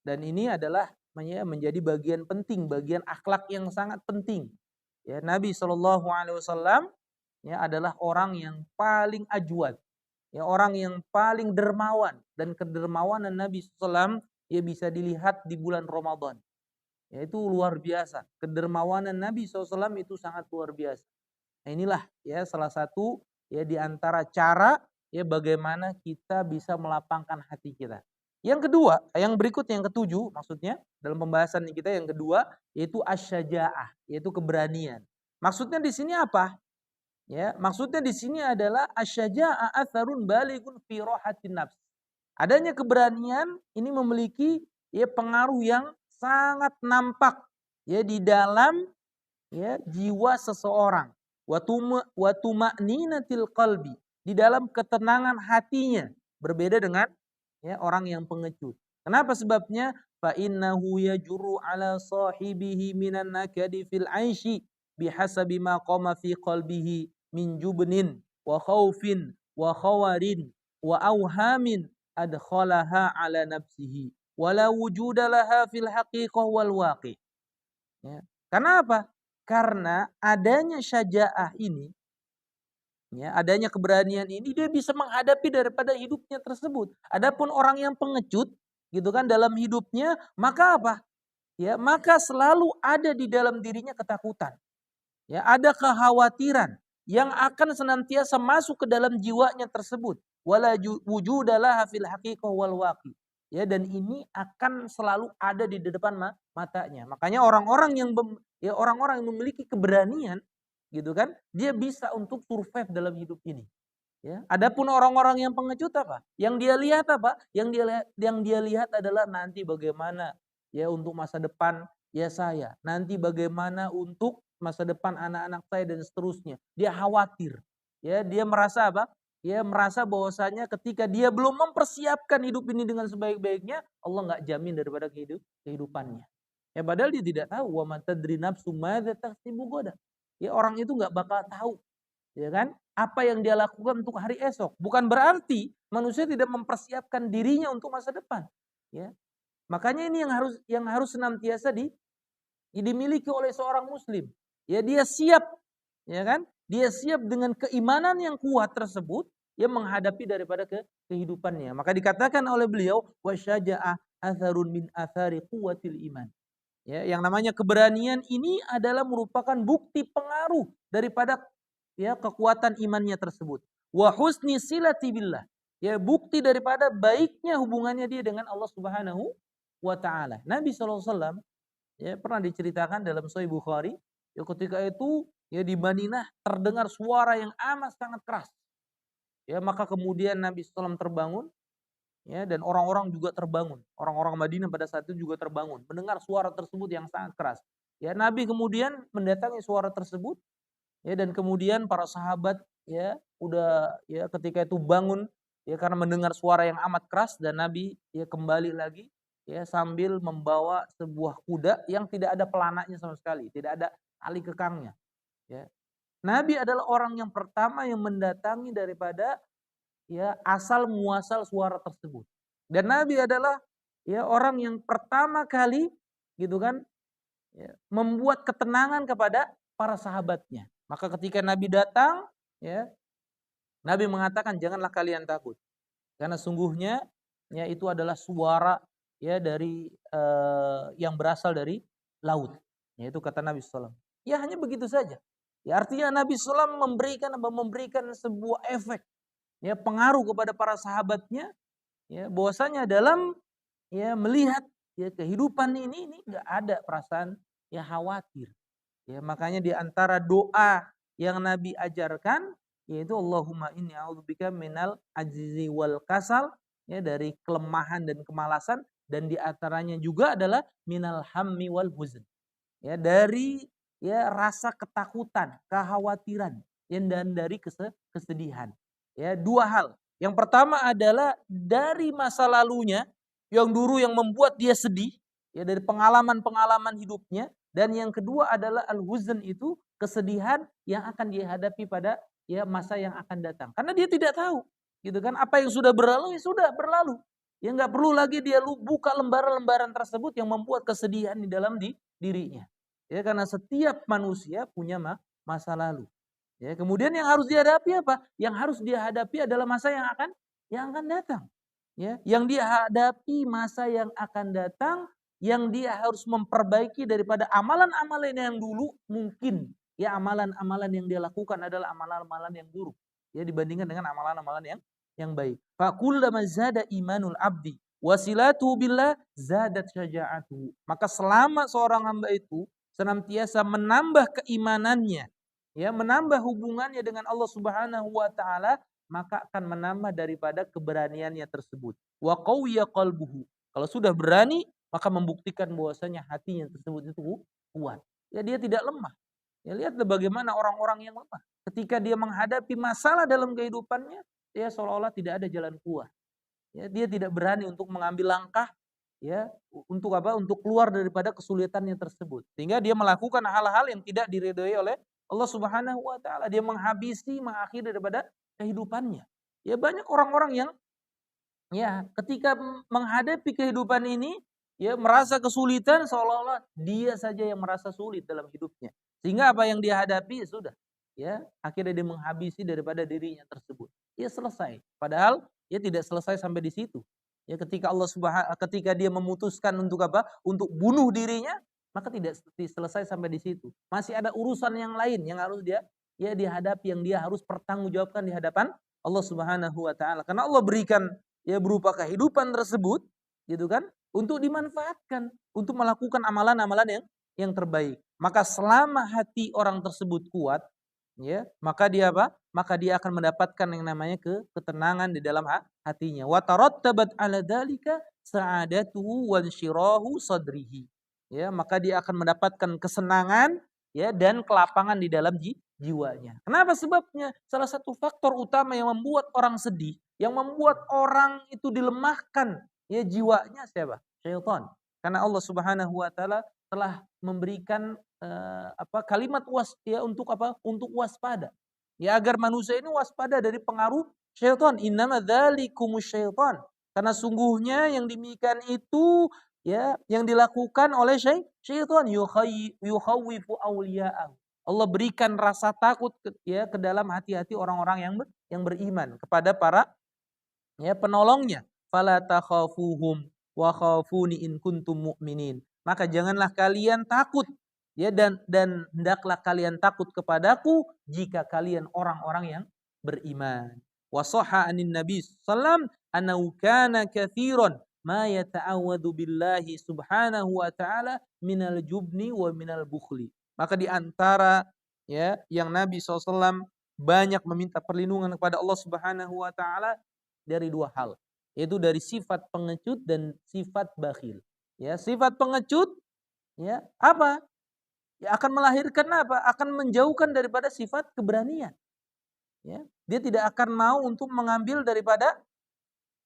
S1: Dan ini adalah menjadi bagian penting, bagian akhlak yang sangat penting. Ya, Nabi Shallallahu Alaihi Wasallam ya adalah orang yang paling ajwad, ya orang yang paling dermawan, dan kedermawanan Nabi SAW ya bisa dilihat di bulan Ramadan. Ya, itu luar biasa. Kedermawanan Nabi SAW itu sangat luar biasa. Nah, inilah ya salah satu ya di antara cara ya bagaimana kita bisa melapangkan hati kita. Yang kedua, yang berikut yang ketujuh maksudnya dalam pembahasan kita yang kedua yaitu asyaja'ah, yaitu keberanian. Maksudnya di sini apa? Ya, maksudnya di sini adalah asyaja'ah atharun balighun fi rahatin nafs. Adanya keberanian ini memiliki ya pengaruh yang sangat nampak ya di dalam ya jiwa seseorang. Wa tuma'ninatil qalbi, di dalam ketenangan hatinya, berbeda dengan ya orang yang pengecut. Kenapa sebabnya? Fa innahu yajru ala sahibihi minan nakadi fil aishi bihasabi ma qama fi qalbihi min jubnin wa khaufin wa khawarin wa awhamin adkhalaha ala nafsihi wala wujuda laha fil haqiqah wal waqi. Ya. Karena apa? Karena adanya syaja'ah ini, ya, adanya keberanian ini dia bisa menghadapi daripada hidupnya tersebut. Adapun orang yang pengecut, gitu kan dalam hidupnya, maka apa? Ya, maka selalu ada di dalam dirinya ketakutan. Ya, ada kekhawatiran yang akan senantiasa masuk ke dalam jiwanya tersebut. Wala wujudalaha fil haqiqah wal waqi. Ya, dan ini akan selalu ada di depan matanya. Makanya orang-orang yang memiliki keberanian gitu kan, dia bisa untuk survive dalam hidup ini. Ya. Adapun orang-orang yang pengecut apa? Yang dia lihat apa? Yang dia lihat adalah nanti bagaimana ya untuk masa depan ya saya. Nanti bagaimana untuk masa depan anak-anak saya dan seterusnya. Dia khawatir. Ya, dia merasa apa? Dia merasa bahwasanya ketika dia belum mempersiapkan hidup ini dengan sebaik-baiknya, Allah nggak jamin daripada kehidupannya. Ya, padahal dia tidak tahu wa man tadri nafsu madza taksibu goda. Ya, orang itu nggak bakal tahu, ya kan? Apa yang dia lakukan untuk hari esok. Bukan berarti manusia tidak mempersiapkan dirinya untuk masa depan. Ya, makanya ini yang harus senantiasa dimiliki oleh seorang muslim. Ya, dia siap, ya kan? Dia siap dengan keimanan yang kuat tersebut yang menghadapi daripada kehidupannya. Maka dikatakan oleh beliau wasyaja'ah atharun min athari quwwatil iman. Ya, yang namanya keberanian ini adalah merupakan bukti pengaruh daripada ya kekuatan imannya tersebut. Wa husni silati billah. Ya, bukti daripada baiknya hubungannya dia dengan Allah Subhanahu wa taala. Nabi SAW ya pernah diceritakan dalam Sahih Bukhari, ya ketika itu ya di Madinah terdengar suara yang amat sangat keras. Ya, maka kemudian Nabi SAW terbangun, ya, dan orang-orang juga terbangun. Orang-orang Madinah pada saat itu juga terbangun mendengar suara tersebut yang sangat keras. Ya, Nabi kemudian mendatangi suara tersebut, ya, dan kemudian para sahabat, ya, udah, ya, ketika itu bangun, ya, karena mendengar suara yang amat keras, dan Nabi, ya, kembali lagi, ya, sambil membawa sebuah kuda yang tidak ada pelananya sama sekali, tidak ada tali kekangnya, ya. Nabi adalah orang yang pertama yang mendatangi daripada, ya, asal muasal suara tersebut. Dan Nabi adalah, ya, orang yang pertama kali, gitu kan, ya, membuat ketenangan kepada para sahabatnya. Maka ketika Nabi datang, ya, Nabi mengatakan janganlah kalian takut, karena sungguhnya, ya, itu adalah suara, ya, dari yang berasal dari laut. Ya, itu kata Nabi SAW. Ya, hanya begitu saja. Ya, artinya Nabi SAW memberikan sebuah efek, ya, pengaruh kepada para sahabatnya, ya, bahwasanya dalam, ya, melihat, ya, kehidupan ini nggak ada perasaan, ya, khawatir. Ya, makanya di antara doa yang Nabi ajarkan yaitu Allahumma inni a'udzubika minal ajzi wal kasal, ya, dari kelemahan dan kemalasan, dan di antaranya juga adalah minal hammi wal huzn. Ya, dari, ya, rasa ketakutan, kekhawatiran, ya, dan dari kesedihan. Ya, dua hal. Yang pertama adalah dari masa lalunya yang dulu yang membuat dia sedih, ya, dari pengalaman-pengalaman hidupnya, dan yang kedua adalah al-huzn, itu kesedihan yang akan dia hadapi pada, ya, masa yang akan datang. Karena dia tidak tahu, gitu kan, apa yang sudah berlalu ya sudah berlalu. Ya, nggak perlu lagi dia buka lembaran-lembaran tersebut yang membuat kesedihan di dalam dirinya. Ya, karena setiap manusia punya masa lalu. Ya, kemudian yang harus dihadapi apa? Yang harus dia hadapi adalah masa yang akan datang. Ya, yang dia hadapi masa yang akan datang, yang dia harus memperbaiki daripada amalan-amalan yang dulu, mungkin, ya, amalan-amalan yang dia lakukan adalah amalan-amalan yang buruk, ya, dibandingkan dengan amalan-amalan yang baik. Fakullama zada imanul abdi wasilatu billah zadat syaja'atuhu. Maka selama seorang hamba itu senantiasa menambah keimanannya, ya, menambah hubungannya dengan Allah Subhanahu wa taala, maka akan menambah daripada keberaniannya tersebut. Wa qawiya qalbuhu. Kalau sudah berani, maka membuktikan bahwasanya hatinya tersebut itu kuat. Ya, dia tidak lemah. Ya, lihatlah bagaimana orang-orang yang lemah. Ketika dia menghadapi masalah dalam kehidupannya, ya, seolah-olah tidak ada jalan keluar. Ya, dia tidak berani untuk mengambil langkah, ya, untuk apa? Untuk keluar daripada kesulitannya tersebut. Sehingga dia melakukan hal-hal yang tidak diridhoi oleh Allah Subhanahu wa taala. Dia mengakhiri daripada kehidupannya. Ya, banyak orang-orang yang, ya, ketika menghadapi kehidupan ini, ya, merasa kesulitan, seolah-olah dia saja yang merasa sulit dalam hidupnya. Sehingga apa yang dia hadapi, ya sudah, ya, akhirnya dia menghabisi daripada dirinya tersebut. Ya, selesai. Padahal ya tidak selesai sampai di situ. Ya, ketika dia memutuskan untuk apa? Untuk bunuh dirinya, maka tidak selesai sampai di situ. Masih ada urusan yang lain yang harus dia, ya, dihadapi, yang dia harus pertanggungjawabkan di hadapan Allah Subhanahu wa taala. Karena Allah berikan, ya, berupa kehidupan tersebut, gitu kan, untuk dimanfaatkan untuk melakukan amalan-amalan yang terbaik. Maka selama hati orang tersebut kuat, ya, maka dia apa? Maka dia akan mendapatkan yang namanya ketenangan di dalam hatinya. Wa tarattabat 'ala dzalika sa'adatuhu wa insyirahu sadrihi. Ya, maka dia akan mendapatkan kesenangan, ya, dan kelapangan di dalam jiwanya. Kenapa sebabnya? Salah satu faktor utama yang membuat orang sedih, yang membuat orang itu dilemahkan, ya, jiwanya, siapa? Syaitan. Karena Allah Subhanahu wa taala telah memberikan kalimat ya, untuk apa? Untuk waspada. Ya, agar manusia ini waspada dari pengaruh syaitan. Innama dzalikumus syaitan. Karena sungguhnya yang demikian itu, ya, yang dilakukan oleh syaitan, yukhawwifu awliya'ahu. Allah berikan rasa takut ya, ke dalam hati-hati orang-orang yang beriman kepada para, ya, penolongnya. Fala takhafuhum wa khafuni in kuntum mu'minin. Maka janganlah kalian takut, ya, dan hendaklah kalian takut kepadaku jika kalian orang-orang yang beriman. Wa sahha anin Nabi sallam annahu kana katsiran ma yata'awwadu billahi subhanahu wa ta'ala minal jubni wa minal bukhli. Maka di antara, ya, yang Nabi SAW banyak meminta perlindungan kepada Allah Subhanahu wa taala dari dua hal. yaitu dari sifat pengecut dan sifat bakhil. Ya, sifat pengecut ya apa? Ya akan melahirkan apa? Akan menjauhkan daripada sifat keberanian. Ya, dia tidak akan mau untuk mengambil daripada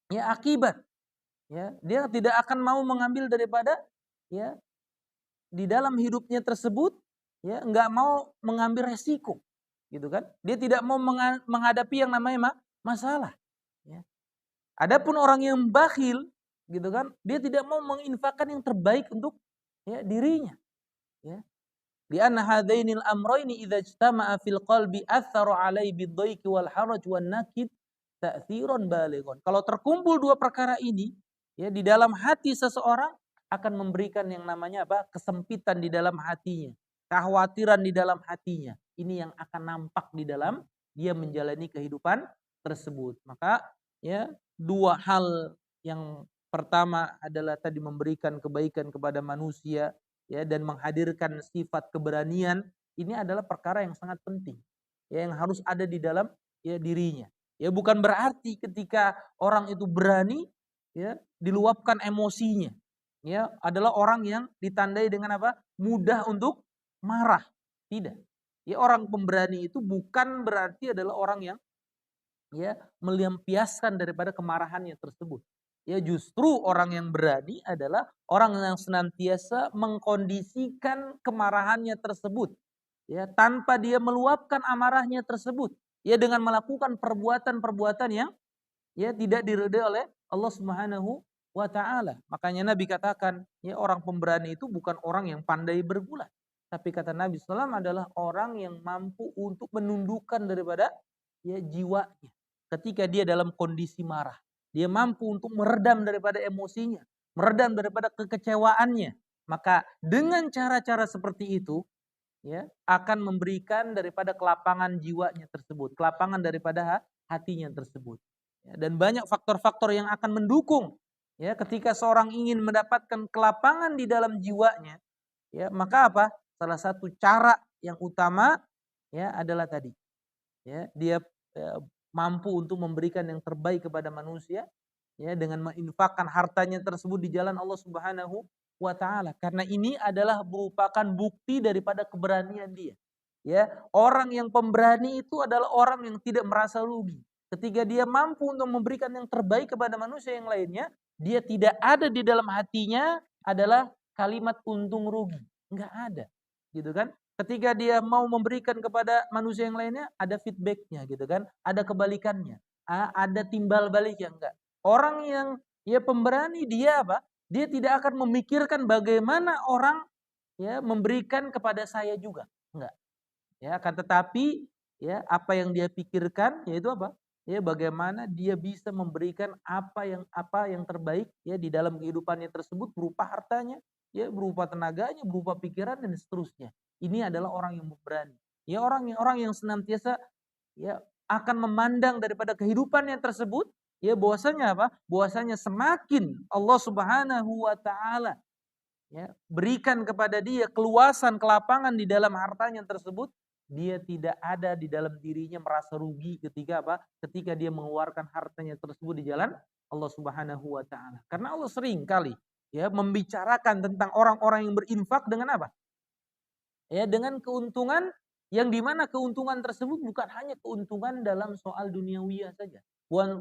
S1: ya akibat. Ya, dia tidak akan mau mengambil daripada ya di dalam hidupnya tersebut, ya nggak mau mengambil resiko, gitu kan? Dia tidak mau menghadapi yang namanya masalah. Ya. Adapun orang yang bakhil, gitu kan? Dia tidak mau menginfakkan yang terbaik untuk ya dirinya. Ya. Di anna hadainil amrayni idza ijtama'a fil qalbi atharu 'alai bid-dhaiqi wal haraj wan nakid ta'thiran balighun. Kalau terkumpul dua perkara ini ya di dalam hati seseorang akan memberikan yang namanya apa? Kesempitan di dalam hatinya, kekhawatiran di dalam hatinya. Ini yang akan nampak di dalam dia menjalani kehidupan tersebut. Maka ya dua hal yang pertama adalah tadi memberikan kebaikan kepada manusia ya dan menghadirkan sifat keberanian ini adalah perkara yang sangat penting ya yang harus ada di dalam ya dirinya. Ya bukan berarti ketika orang itu berani ya diluapkan emosinya. Ya adalah orang yang ditandai dengan apa? Mudah untuk marah. Tidak. Ya orang pemberani itu bukan berarti adalah orang yang ya melampiaskan daripada kemarahannya tersebut. Ya justru orang yang berani adalah orang yang senantiasa mengkondisikan kemarahannya tersebut ya tanpa dia meluapkan amarahnya tersebut ya dengan melakukan perbuatan-perbuatan yang ya tidak diridhai oleh Allah Subhanahu wa taala. Makanya Nabi katakan, ya orang pemberani itu bukan orang yang pandai bergulat, tapi kata Nabi SAW adalah orang yang mampu untuk menundukkan daripada ya jiwanya ketika dia dalam kondisi marah. Dia mampu untuk meredam daripada emosinya, meredam daripada kekecewaannya. Maka dengan cara-cara seperti itu ya akan memberikan daripada kelapangan jiwanya tersebut, kelapangan daripada hatinya tersebut. Ya, dan banyak faktor-faktor yang akan mendukung ya ketika seorang ingin mendapatkan kelapangan di dalam jiwanya, ya maka apa? Salah satu cara yang utama ya adalah tadi ya dia mampu untuk memberikan yang terbaik kepada manusia ya dengan menginfakkan hartanya tersebut di jalan Allah Subhanahu wa taala. Karena ini adalah merupakan bukti daripada keberanian dia. Ya, orang yang pemberani itu adalah orang yang tidak merasa rugi. Ketika dia mampu untuk memberikan yang terbaik kepada manusia yang lainnya, dia tidak ada di dalam hatinya adalah kalimat untung rugi. Enggak ada. Gitu kan? Ketika dia mau memberikan kepada manusia yang lainnya, ada feedbacknya gitu kan, ada kebalikannya, ada timbal balik yang enggak. Orang yang ya pemberani dia apa? Dia tidak akan memikirkan bagaimana orang ya memberikan kepada saya juga, enggak. Ya, akan tetapi ya apa yang dia pikirkan yaitu apa? Ya bagaimana dia bisa memberikan apa yang terbaik ya di dalam kehidupannya tersebut berupa hartanya, ya berupa tenaganya, berupa pikiran dan seterusnya. Ini adalah orang yang berani. Ya orang yang senantiasa ya akan memandang daripada kehidupannya tersebut ya bahwasanya apa? Bahwasanya semakin Allah Subhanahu wa taala ya berikan kepada dia keluasan kelapangan di dalam hartanya tersebut, dia tidak ada di dalam dirinya merasa rugi ketika apa? Ketika dia mengeluarkan hartanya tersebut di jalan Allah Subhanahu wa taala. Karena Allah sering kali ya membicarakan tentang orang-orang yang berinfak dengan apa? Ya dengan keuntungan yang dimana keuntungan tersebut bukan hanya keuntungan dalam soal duniawiyah saja.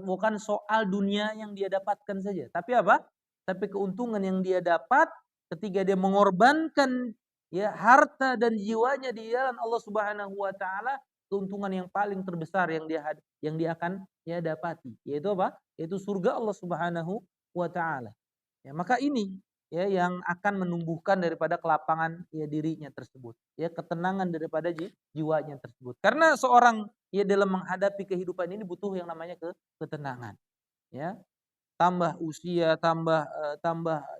S1: Bukan soal dunia yang dia dapatkan saja. Tapi apa? Tapi keuntungan yang dia dapat ketika dia mengorbankan ya harta dan jiwanya di jalan Allah Subhanahu wa taala, keuntungan yang paling terbesar yang dia akan ya dapati. Yaitu apa? Yaitu surga Allah Subhanahu wa taala. Ya, maka ini ya yang akan menumbuhkan daripada kelapangan ya dirinya tersebut ya ketenangan daripada jiwanya tersebut karena seorang ya dalam menghadapi kehidupan ini butuh yang namanya ketenangan ya tambah usia tambah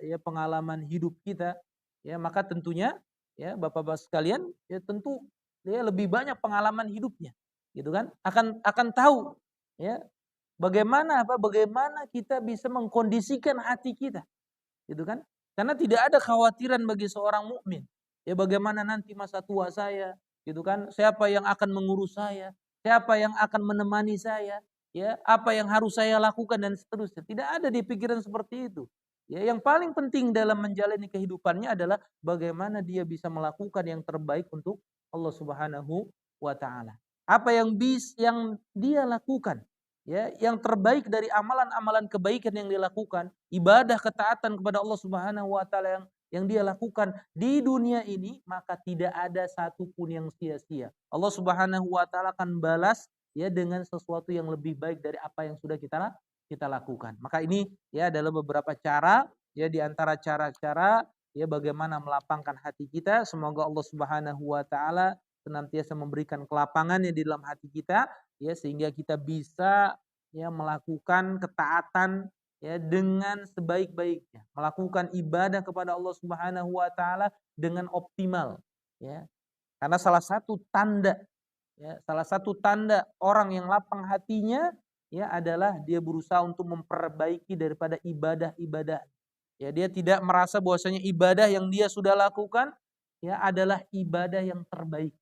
S1: ya pengalaman hidup kita ya maka tentunya ya Bapak-bapak sekalian ya tentu ya lebih banyak pengalaman hidupnya gitu kan akan tahu ya bagaimana kita bisa mengkondisikan hati kita gitu kan karena tidak ada khawatiran bagi seorang mukmin. Ya bagaimana nanti masa tua saya, gitu kan? Siapa yang akan mengurus saya? Siapa yang akan menemani saya? ya apa yang harus saya lakukan dan seterusnya. Tidak ada di pikiran seperti itu. Ya, yang paling penting dalam menjalani kehidupannya adalah bagaimana dia bisa melakukan yang terbaik untuk Allah Subhanahu wa taala. Apa yang dia lakukan, ya, yang terbaik dari amalan-amalan kebaikan yang dilakukan, ibadah ketaatan kepada Allah Subhanahu wa taala yang dia lakukan di dunia ini, maka tidak ada satupun yang sia-sia. Allah Subhanahu wa taala akan balas ya dengan sesuatu yang lebih baik dari apa yang sudah kita lakukan. Maka ini ya adalah beberapa cara ya di antara cara-cara ya bagaimana melapangkan hati kita. Semoga Allah Subhanahu wa taala senantiasa memberikan kelapangannya di dalam hati kita ya sehingga kita bisa ya melakukan ketaatan ya dengan sebaik-baiknya, melakukan ibadah kepada Allah Subhanahu wa taala dengan optimal ya. Karena salah satu tanda orang yang lapang hatinya ya adalah dia berusaha untuk memperbaiki daripada ibadah-ibadah. Ya, dia tidak merasa bahwasanya ibadah yang dia sudah lakukan ya adalah ibadah yang terbaik.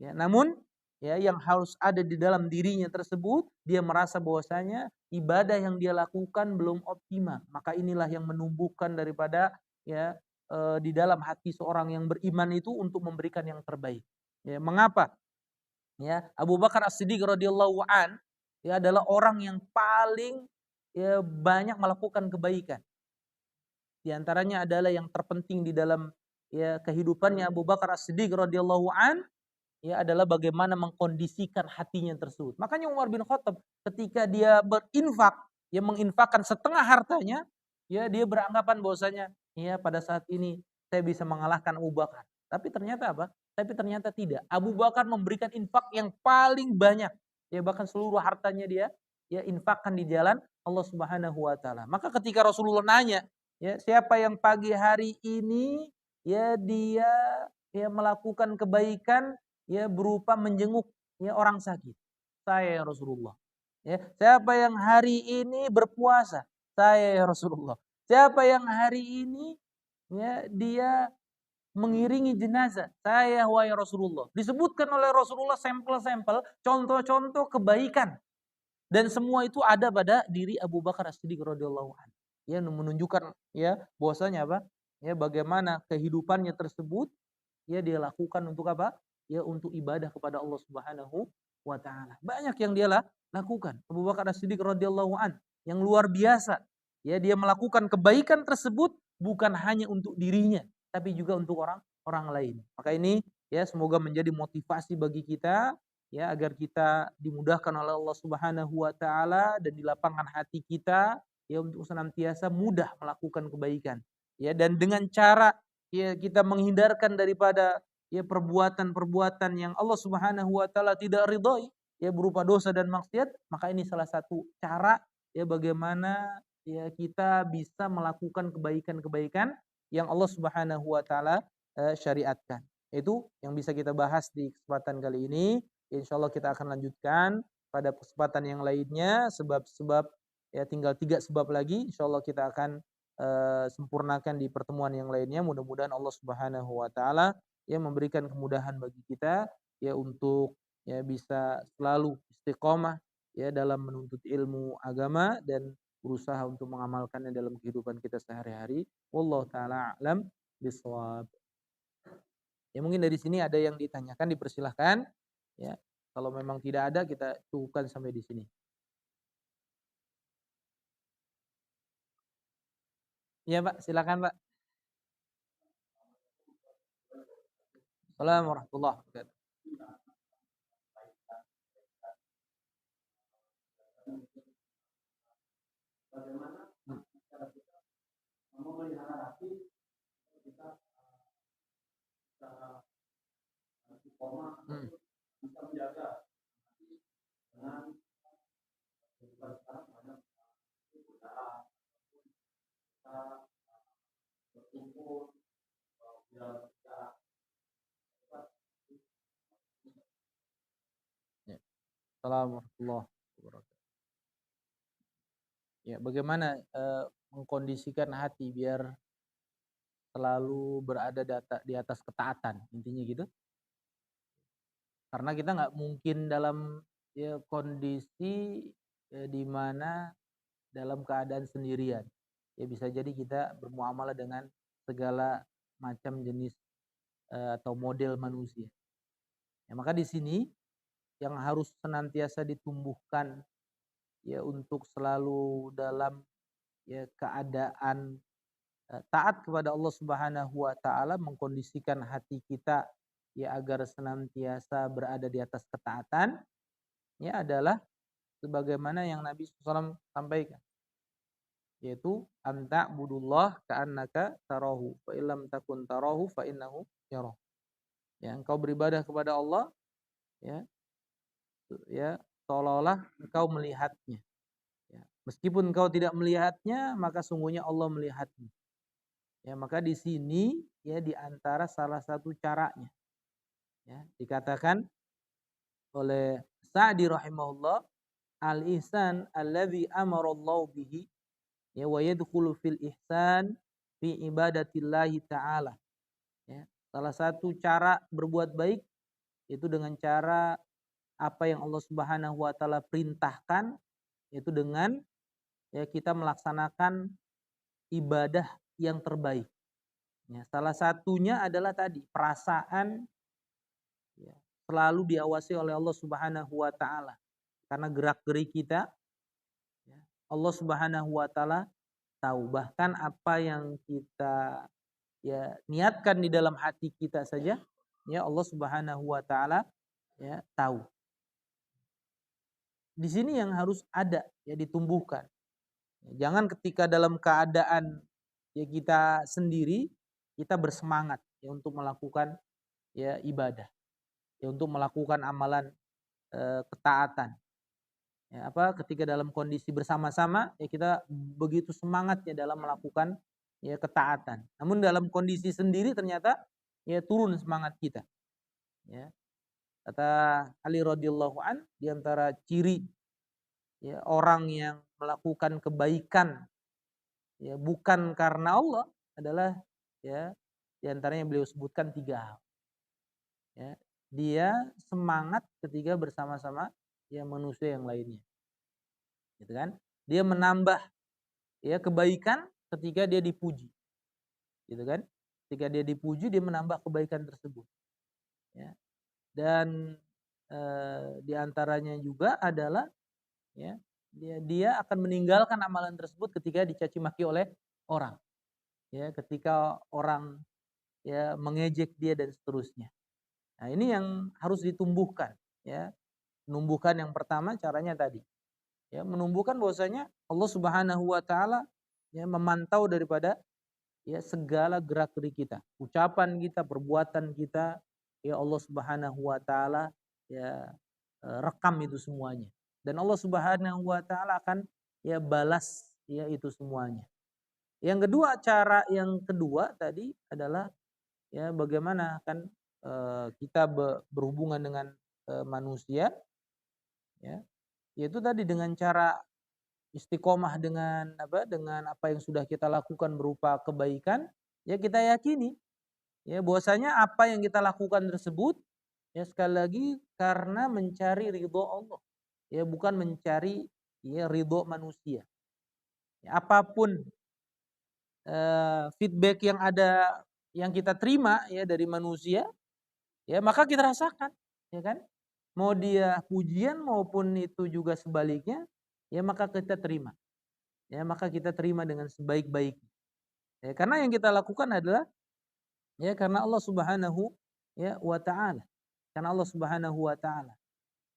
S1: Ya, namun ya yang harus ada di dalam dirinya tersebut, dia merasa bahwasanya ibadah yang dia lakukan belum optimal. Maka inilah yang menumbuhkan daripada ya di dalam hati seorang yang beriman itu untuk memberikan yang terbaik. Ya, mengapa? Ya, Abu Bakar As-Siddiq radhiyallahu an ya adalah orang yang paling ya banyak melakukan kebaikan. Di antaranya adalah yang terpenting di dalam ya kehidupannya Abu Bakar As-Siddiq radhiyallahu an ya adalah bagaimana mengkondisikan hatinya tersebut. Makanya Umar bin Khattab ketika dia berinfak, ya menginfakkan setengah hartanya, ya dia beranggapan bahwasanya ya pada saat ini saya bisa mengalahkan Abu Bakar. Tapi ternyata apa? Tapi ternyata tidak. Abu Bakar memberikan infak yang paling banyak. Ya bahkan seluruh hartanya dia ya infakkan di jalan Allah Subhanahu wa taala. Maka ketika Rasulullah nanya, ya siapa yang pagi hari ini ya dia ya melakukan kebaikan ya berupa menjenguk ya orang sakit. Saya ya Rasulullah. Ya, siapa yang hari ini berpuasa? Saya ya Rasulullah. Siapa yang hari ini ya dia mengiringi jenazah? Saya wahai Rasulullah. Disebutkan oleh Rasulullah sampel-sampel contoh-contoh kebaikan dan semua itu ada pada diri Abu Bakar As-Siddiq radhiyallahu anhu. Ya menunjukkan ya bahwasanya apa? Ya bagaimana kehidupannya tersebut ya dia lakukan untuk apa? Ya untuk ibadah kepada Allah Subhanahu wa taala. Banyak yang dia lakukan. Abu Bakar As-Siddiq radhiyallahu an yang luar biasa. Ya dia melakukan kebaikan tersebut bukan hanya untuk dirinya, tapi juga untuk orang lain. Maka ini ya semoga menjadi motivasi bagi kita ya agar kita dimudahkan oleh Allah Subhanahu wa taala dan dilapangkan hati kita ya untuk senantiasa mudah melakukan kebaikan. Ya dan dengan cara ya kita menghindarkan daripada ya perbuatan-perbuatan yang Allah Subhanahu wa taala tidak ridhoi ya berupa dosa dan maksiat, maka ini salah satu cara ya bagaimana ya kita bisa melakukan kebaikan-kebaikan yang Allah Subhanahu wa taala syariatkan. Itu yang bisa kita bahas di kesempatan kali ini. Insyaallah kita akan lanjutkan pada kesempatan yang lainnya sebab-sebab ya tinggal 3 sebab lagi insyaallah kita akan sempurnakan di pertemuan yang lainnya. Mudah-mudahan Allah Subhanahu wa taala ya memberikan kemudahan bagi kita ya untuk ya bisa selalu istiqomah ya dalam menuntut ilmu agama dan berusaha untuk mengamalkannya dalam kehidupan kita sehari-hari. Wallahu taala alam bisawab. Ya mungkin dari sini ada yang ditanyakan dipersilahkan ya. Kalau memang tidak ada kita cukupkan sampai di sini. Iya Pak, silakan Pak. Assalamualaikum warahmatullahi wabarakatuh. Hmm. Ya. Assalamualaikum warahmatullahi wabarakatuh. Ya, bagaimana mengkondisikan hati biar selalu berada di atas ketaatan, intinya gitu. Karena kita nggak mungkin dalam ya kondisi di mana dalam keadaan sendirian. Ya bisa jadi kita bermuamalah dengan segala macam jenis atau model manusia. Ya, maka di sini yang harus senantiasa ditumbuhkan ya untuk selalu dalam ya keadaan taat kepada Allah Subhanahu wa taala, mengkondisikan hati kita ya agar senantiasa berada di atas ketaatan, ya adalah sebagaimana yang Nabi SAW sampaikan, yaitu anta budullah ka'annaka tarahu fa illam takun tarahu fa innahu yarah. Ya, engkau beribadah kepada Allah ya ya seolah-olah engkau melihatnya. Ya. Meskipun engkau tidak melihatnya, maka sungguhnya Allah melihatmu. Ya, maka di sini ya di antara salah satu caranya ya dikatakan oleh Sa'di rahimahullah, al-ihsan alladzi amara Allah bihi ya wa yadkhulu fil ihsan fi ibadatillahi ta'ala. Ya, salah satu cara berbuat baik itu dengan cara apa yang Allah Subhanahu wa taala perintahkan, yaitu dengan ya kita melaksanakan ibadah yang terbaik. Ya, salah satunya adalah tadi perasaan ya, selalu diawasi oleh Allah Subhanahu wa taala. Karena gerak-gerik kita ya, Allah Subhanahu wa taala tahu, bahkan apa yang kita ya niatkan di dalam hati kita saja ya Allah Subhanahu wa taala ya tahu. Di sini yang harus ada ya ditumbuhkan. Jangan ketika dalam keadaan ya kita sendiri kita bersemangat ya untuk melakukan ya ibadah, ya untuk melakukan amalan ketaatan. Ya, ketika dalam kondisi bersama-sama ya kita begitu semangatnya dalam melakukan ya ketaatan. Namun dalam kondisi sendiri ternyata ya turun semangat kita. Ya. Kata Ali radhiyallahu an, di antara ciri ya orang yang melakukan kebaikan ya bukan karena Allah adalah ya di antaranya beliau sebutkan 3 hal. Ya. Dia semangat ketika bersama-sama ya manusia yang lainnya. Gitu kan? Dia menambah ya kebaikan ketika dia dipuji. Gitu kan? Ketika dia dipuji dia menambah kebaikan tersebut. Ya. Dan di antaranya juga adalah ya dia akan meninggalkan amalan tersebut ketika dicaci maki oleh orang. Ya, ketika orang ya mengejek dia dan seterusnya. Nah, ini yang harus ditumbuhkan ya. Menumbuhkan yang pertama caranya tadi. Ya, menumbuhkan bahwasanya Allah Subhanahu wa taala ya memantau daripada ya segala gerak-gerik kita, ucapan kita, perbuatan kita, ya Allah Subhanahu wa taala ya rekam itu semuanya. Dan Allah Subhanahu wa taala akan ya balas ya itu semuanya. Yang kedua, cara yang kedua tadi adalah ya bagaimana kan kita berhubungan dengan manusia ya. Yaitu tadi dengan cara istiqomah dengan apa yang sudah kita lakukan berupa kebaikan, ya kita yakini ya bahwasanya apa yang kita lakukan tersebut ya sekali lagi karena mencari ridho Allah. Ya bukan mencari ya ridho manusia. Ya, apapun feedback yang ada yang kita terima ya dari manusia, ya maka kita rasakan, ya kan? Mau dia pujian maupun itu juga sebaliknya, ya maka kita terima. Ya maka kita terima dengan sebaik-baiknya. Ya, karena yang kita lakukan adalah ya karena Allah Subhanahu ya wa taala. Karena Allah Subhanahu wa taala.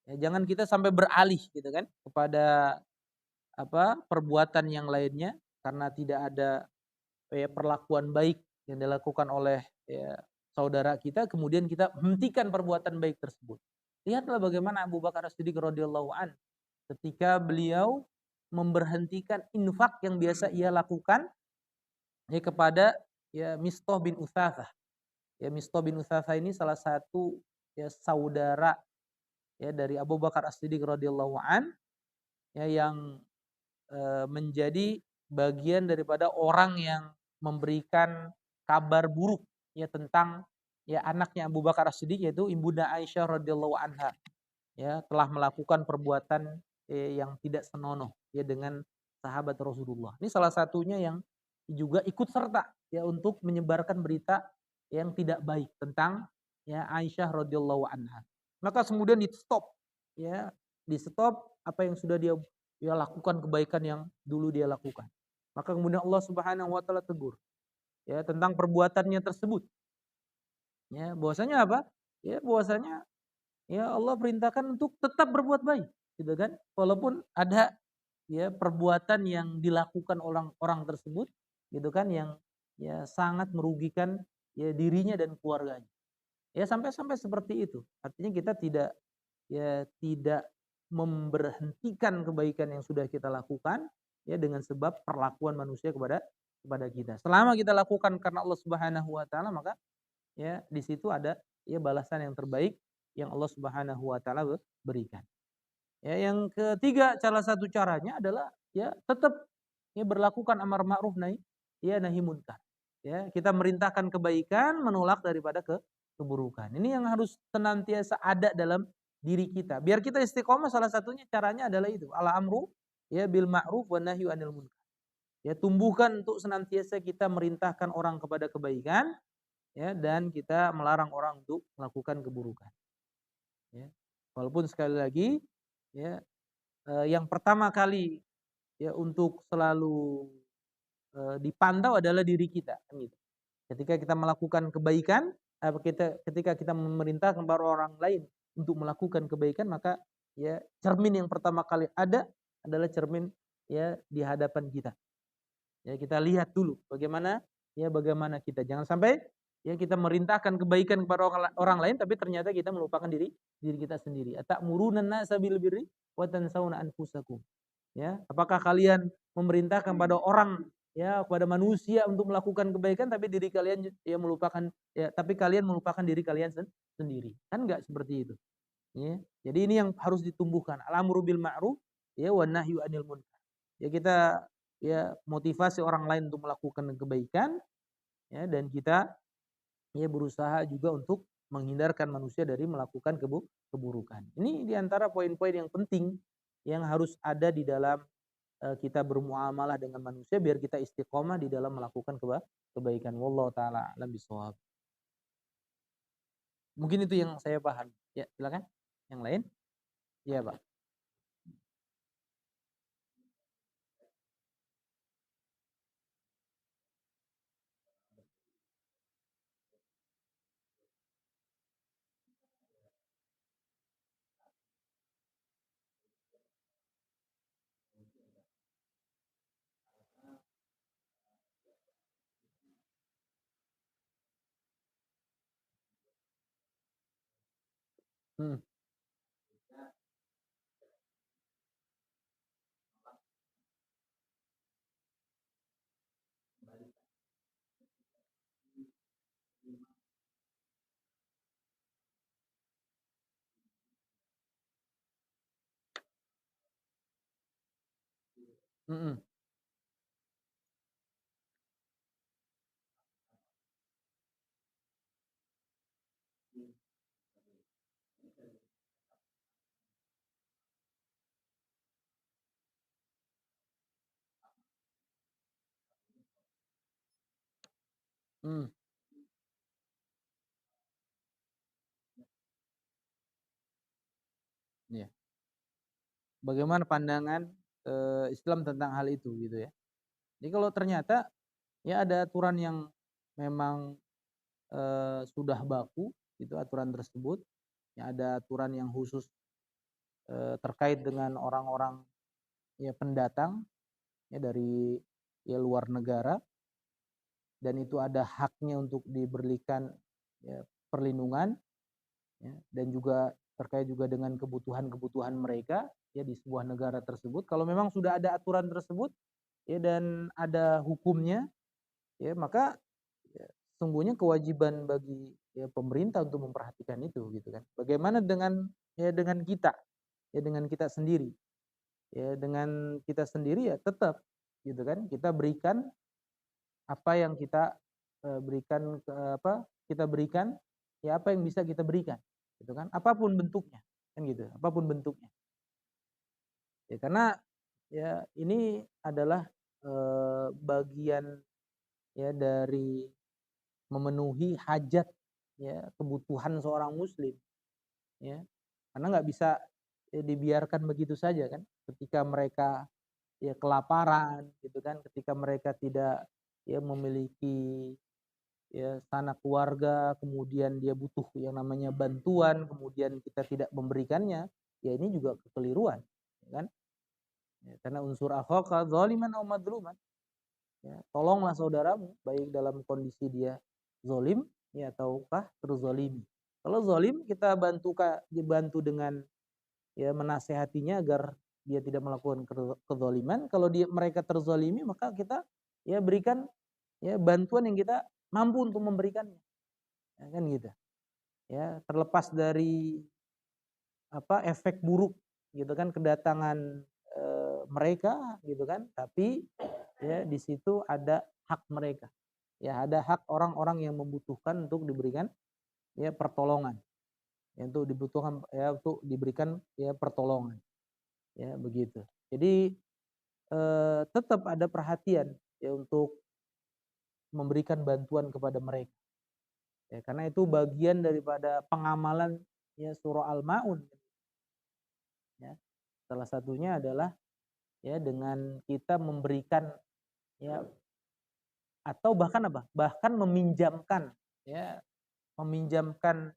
S1: Ya, jangan kita sampai beralih gitu kan kepada perbuatan yang lainnya karena tidak ada ya perlakuan baik yang dilakukan oleh ya saudara kita, kemudian kita hentikan perbuatan baik tersebut. Lihatlah bagaimana Abu Bakar As-Siddiq radhiyallahu an ketika beliau memberhentikan infak yang biasa ia lakukan ya kepada ya Mistah bin Utsatsah. Ya Mistah bin Utsatsah ini salah satu ya saudara ya dari Abu Bakar As-Siddiq radhiyallahu an ya yang menjadi bagian daripada orang yang memberikan kabar buruk ya tentang ya anaknya Abu Bakar As-Siddiq yaitu Ibunda Aisyah radhiyallahu anha ya telah melakukan perbuatan yang tidak senonoh ya dengan sahabat Rasulullah. Ini salah satunya yang juga ikut serta ya untuk menyebarkan berita yang tidak baik tentang ya Aisyah radhiyallahu anha. Maka kemudian di-stop ya, di-stop apa yang sudah dia lakukan, kebaikan yang dulu dia lakukan. Maka kemudian Allah Subhanahu wa taala tegur ya tentang perbuatannya tersebut. Ya, bahwasanya apa? Ya, bahwasanya ya Allah perintahkan untuk tetap berbuat baik, gitu kan? Walaupun ada ya perbuatan yang dilakukan orang-orang tersebut, gitu kan, yang ya sangat merugikan ya dirinya dan keluarganya. Ya sampai-sampai seperti itu. Artinya kita tidak memberhentikan kebaikan yang sudah kita lakukan ya dengan sebab perlakuan manusia kepada kepada kita. Selama kita lakukan karena Allah Subhanahu wa taala, maka ya di situ ada ya balasan yang terbaik yang Allah Subhanahu wa taala berikan. Ya yang ketiga, salah satu caranya adalah ya tetap ya berlakukan amar ma'ruf nahi munkar. Ya, kita merintahkan kebaikan, menolak daripada keburukan. Ini yang harus senantiasa ada dalam diri kita. Biar kita istiqomah, salah satunya caranya adalah itu, ala amru ya bil ma'ruf wa nahyu anil munkar. Ya, tumbuhkan untuk senantiasa kita merintahkan orang kepada kebaikan ya dan kita melarang orang untuk melakukan keburukan. Ya. Walaupun sekali lagi ya yang pertama kali ya untuk selalu dipantau adalah diri kita kan gitu. Ketika kita melakukan kebaikan, ketika kita memerintahkan kepada orang lain untuk melakukan kebaikan, maka ya cermin yang pertama kali ada adalah cermin ya di hadapan kita. Ya kita lihat dulu bagaimana kita. Jangan sampai ya kita merintahkan kebaikan kepada orang lain tapi ternyata kita melupakan diri kita sendiri. Atamuruna an-nasa bil birri wa tansawna anfusakum. Ya, apakah kalian memerintahkan pada orang ya kepada manusia untuk melakukan kebaikan tapi diri kalian ya melupakan ya tapi kalian melupakan diri kalian sendiri. Kan enggak seperti itu. Ya. Jadi ini yang harus ditumbuhkan. Al-amru bil ma'ruf ya wan nahyu anil munkar. Ya kita ya motivasi orang lain untuk melakukan kebaikan ya dan kita ya berusaha juga untuk menghindarkan manusia dari melakukan keburukan. Ini diantara poin-poin yang penting yang harus ada di dalam kita bermuamalah dengan manusia biar kita istiqomah di dalam melakukan kebaikan. Wallahu taala alam bisawab. Mungkin itu yang saya paham. Ya, silakan. Yang lain? Iya, Pak. Hmm. Hmm. Hmm. Ya. Bagaimana pandangan Islam tentang hal itu gitu ya. Jadi kalau ternyata ya ada aturan yang memang sudah baku itu aturan tersebut, ya ada aturan yang khusus terkait dengan orang-orang ya pendatang ya dari ya luar negara dan itu ada haknya untuk diberikan ya, perlindungan ya, dan juga terkait juga dengan kebutuhan-kebutuhan mereka ya di sebuah negara tersebut. Kalau memang sudah ada aturan tersebut ya dan ada hukumnya ya maka ya, sungguhnya kewajiban bagi ya pemerintah untuk memperhatikan itu gitu kan. Bagaimana dengan kita ya dengan kita sendiri ya dengan kita sendiri ya tetap gitu kan kita berikan apa yang kita berikan kita berikan ya apa yang bisa kita berikan gitu kan apapun bentuknya kan gitu apapun bentuknya Ya karena ya ini adalah bagian ya dari memenuhi hajat ya kebutuhan seorang muslim ya. Karena nggak bisa dibiarkan begitu saja kan. Ketika mereka ya kelaparan gitu kan, ketika mereka tidak ya memiliki ya sanak keluarga, kemudian dia butuh yang namanya bantuan, kemudian kita tidak memberikannya, ya ini juga kekeliruan, ya kan? Ya, karena unsur akhaka zaliman aw madluman. Ya, tolonglah saudaramu baik dalam kondisi dia zalim ya ataukah terzalimi. Kalau zalim kita dibantu dengan ya menasehatinya agar dia tidak melakukan kezaliman. Kalau mereka terzalimi maka kita ya berikan ya bantuan yang kita mampu untuk memberikannya. Ya, kan gitu. Ya, terlepas dari apa efek buruk gitu kan kedatangan mereka gitu kan, tapi ya di situ ada hak mereka. Ya, ada hak orang-orang yang membutuhkan untuk diberikan ya pertolongan. Ya, untuk dibutuhkan ya untuk diberikan ya pertolongan. Ya, begitu. Jadi tetap ada perhatian ya untuk memberikan bantuan kepada mereka. Ya, karena itu bagian daripada pengamalan ya surah Al-Maun. Ya. Salah satunya adalah ya dengan kita memberikan ya atau bahkan apa? Bahkan meminjamkan ya, meminjamkan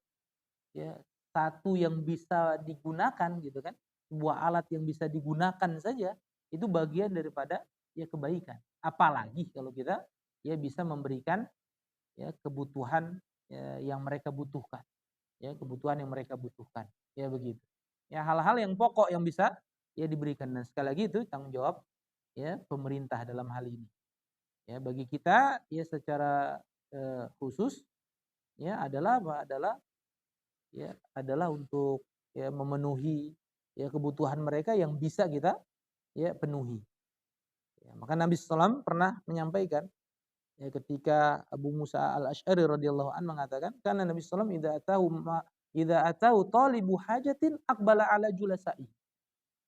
S1: ya satu yang bisa digunakan gitu kan. Sebuah alat yang bisa digunakan saja itu bagian daripada ya kebaikan. Apalagi kalau kita ya bisa memberikan ya kebutuhan ya, yang mereka butuhkan. Ya, kebutuhan yang mereka butuhkan. Ya begitu. Ya hal-hal yang pokok yang bisa ya diberikan dan sekali lagi itu tanggung jawab ya pemerintah dalam hal ini. Ya bagi kita ya secara khusus ya adalah apa? Adalah untuk ya memenuhi ya kebutuhan mereka yang bisa kita ya penuhi. Ya, maka Nabi SAW pernah menyampaikan ya ketika Abu Musa al-Asy'ari radhiyallahu an mengatakan karena Nabi SAW idza atahu talibu hajatin aqbala ala julasai.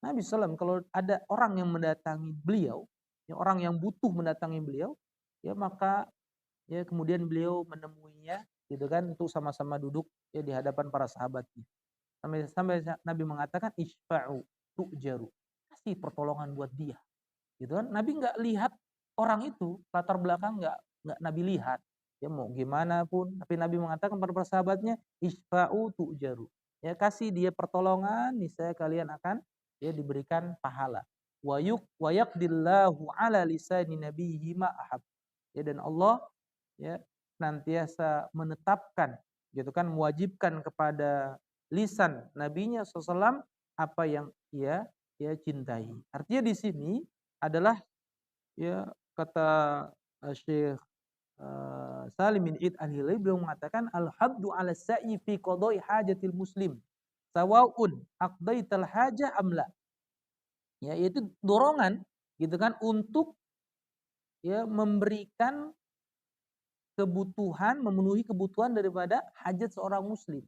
S1: Nabi SAW kalau ada orang yang mendatangi beliau, ya orang yang butuh mendatangi beliau, ya maka ya kemudian beliau menemuinya gitu kan untuk sama-sama duduk ya di hadapan para sahabatnya. Sampai sampai Nabi mengatakan isfa'u tu'jaru. Kasih pertolongan buat dia. Gitu kan. Nabi nggak lihat orang itu, latar belakang nggak Nabi lihat. Ya mau gimana pun, tapi Nabi mengatakan pada para sahabatnya isfa'u tu'jaru. Ya kasih dia pertolongan, niscaya kalian akan ya diberikan pahala. Wa yaqdillahu ala lisani nabiyhi ma ahab. Ya dan Allah ya senantiasa menetapkan gitu kan mewajibkan kepada lisan nabinya SAW apa yang ia cintai. Artinya di sini adalah ya kata Syekh Salim bin Id Al-Hilali beliau mengatakan al-habdu 'ala sa'i fi qada'i hajatil muslim sawaun aqdaital hajah amla. Ya yaitu dorongan gitu kan untuk ya memberikan kebutuhan, memenuhi kebutuhan daripada hajat seorang muslim.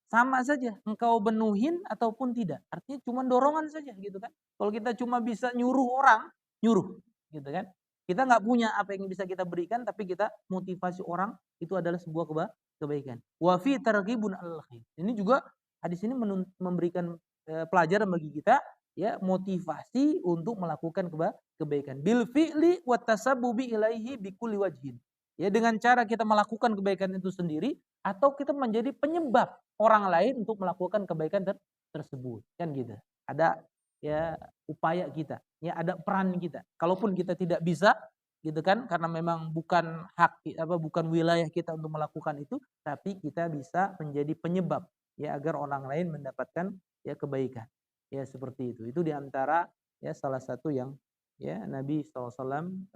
S1: Sama saja, engkau penuhin ataupun tidak. Artinya cuma dorongan saja gitu kan. Kalau kita cuma bisa nyuruh orang, nyuruh gitu kan. Kita nggak punya apa yang bisa kita berikan, tapi kita motivasi orang itu adalah sebuah kebaikan. Wa fi targhibun al khair. Ini juga hadis ini memberikan pelajaran bagi kita ya motivasi untuk melakukan kebaikan. Bil fi'li wa tasabbubi ilaihi bi kulli wajhin. Ya dengan cara kita melakukan kebaikan itu sendiri atau kita menjadi penyebab orang lain untuk melakukan kebaikan tersebut kan gitu. Ada ya upaya kita, ya ada peran kita. Kalaupun kita tidak bisa gitu kan karena memang bukan hak bukan wilayah kita untuk melakukan itu, tapi kita bisa menjadi penyebab ya agar orang lain mendapatkan ya kebaikan. Ya seperti itu. Itu diantara ya salah satu yang ya Nabi SAW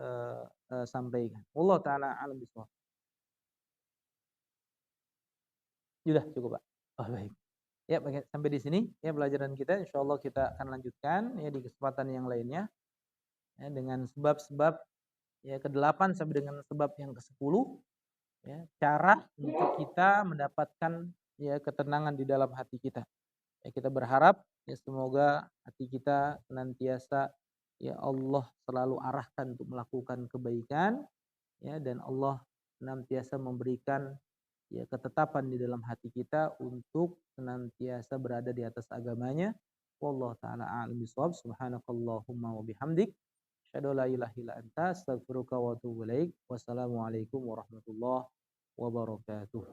S1: sampaikan. Allah taala alam bisawab. Sudah cukup, Pak. Oh, baik. Ya, sampai di sini ya pelajaran kita. Insya Allah kita akan lanjutkan ya di kesempatan yang lainnya ya dengan sebab-sebab ya ke-8 sampai dengan sebab yang ke-10 ya cara untuk kita mendapatkan ya ketenangan di dalam hati kita. Ya, kita berharap ya semoga hati kita senantiasa ya Allah selalu arahkan untuk melakukan kebaikan ya, dan Allah senantiasa memberikan ya ketetapan di dalam hati kita untuk senantiasa berada di atas agamanya. Wallahu taala a'lam bishawab. Subhanakallahumma wa bihamdik asyhadu an la ilaha illa anta astaghfiruka wa atubu ilaik. Wassalamualaikum warahmatullahi wabarakatuh.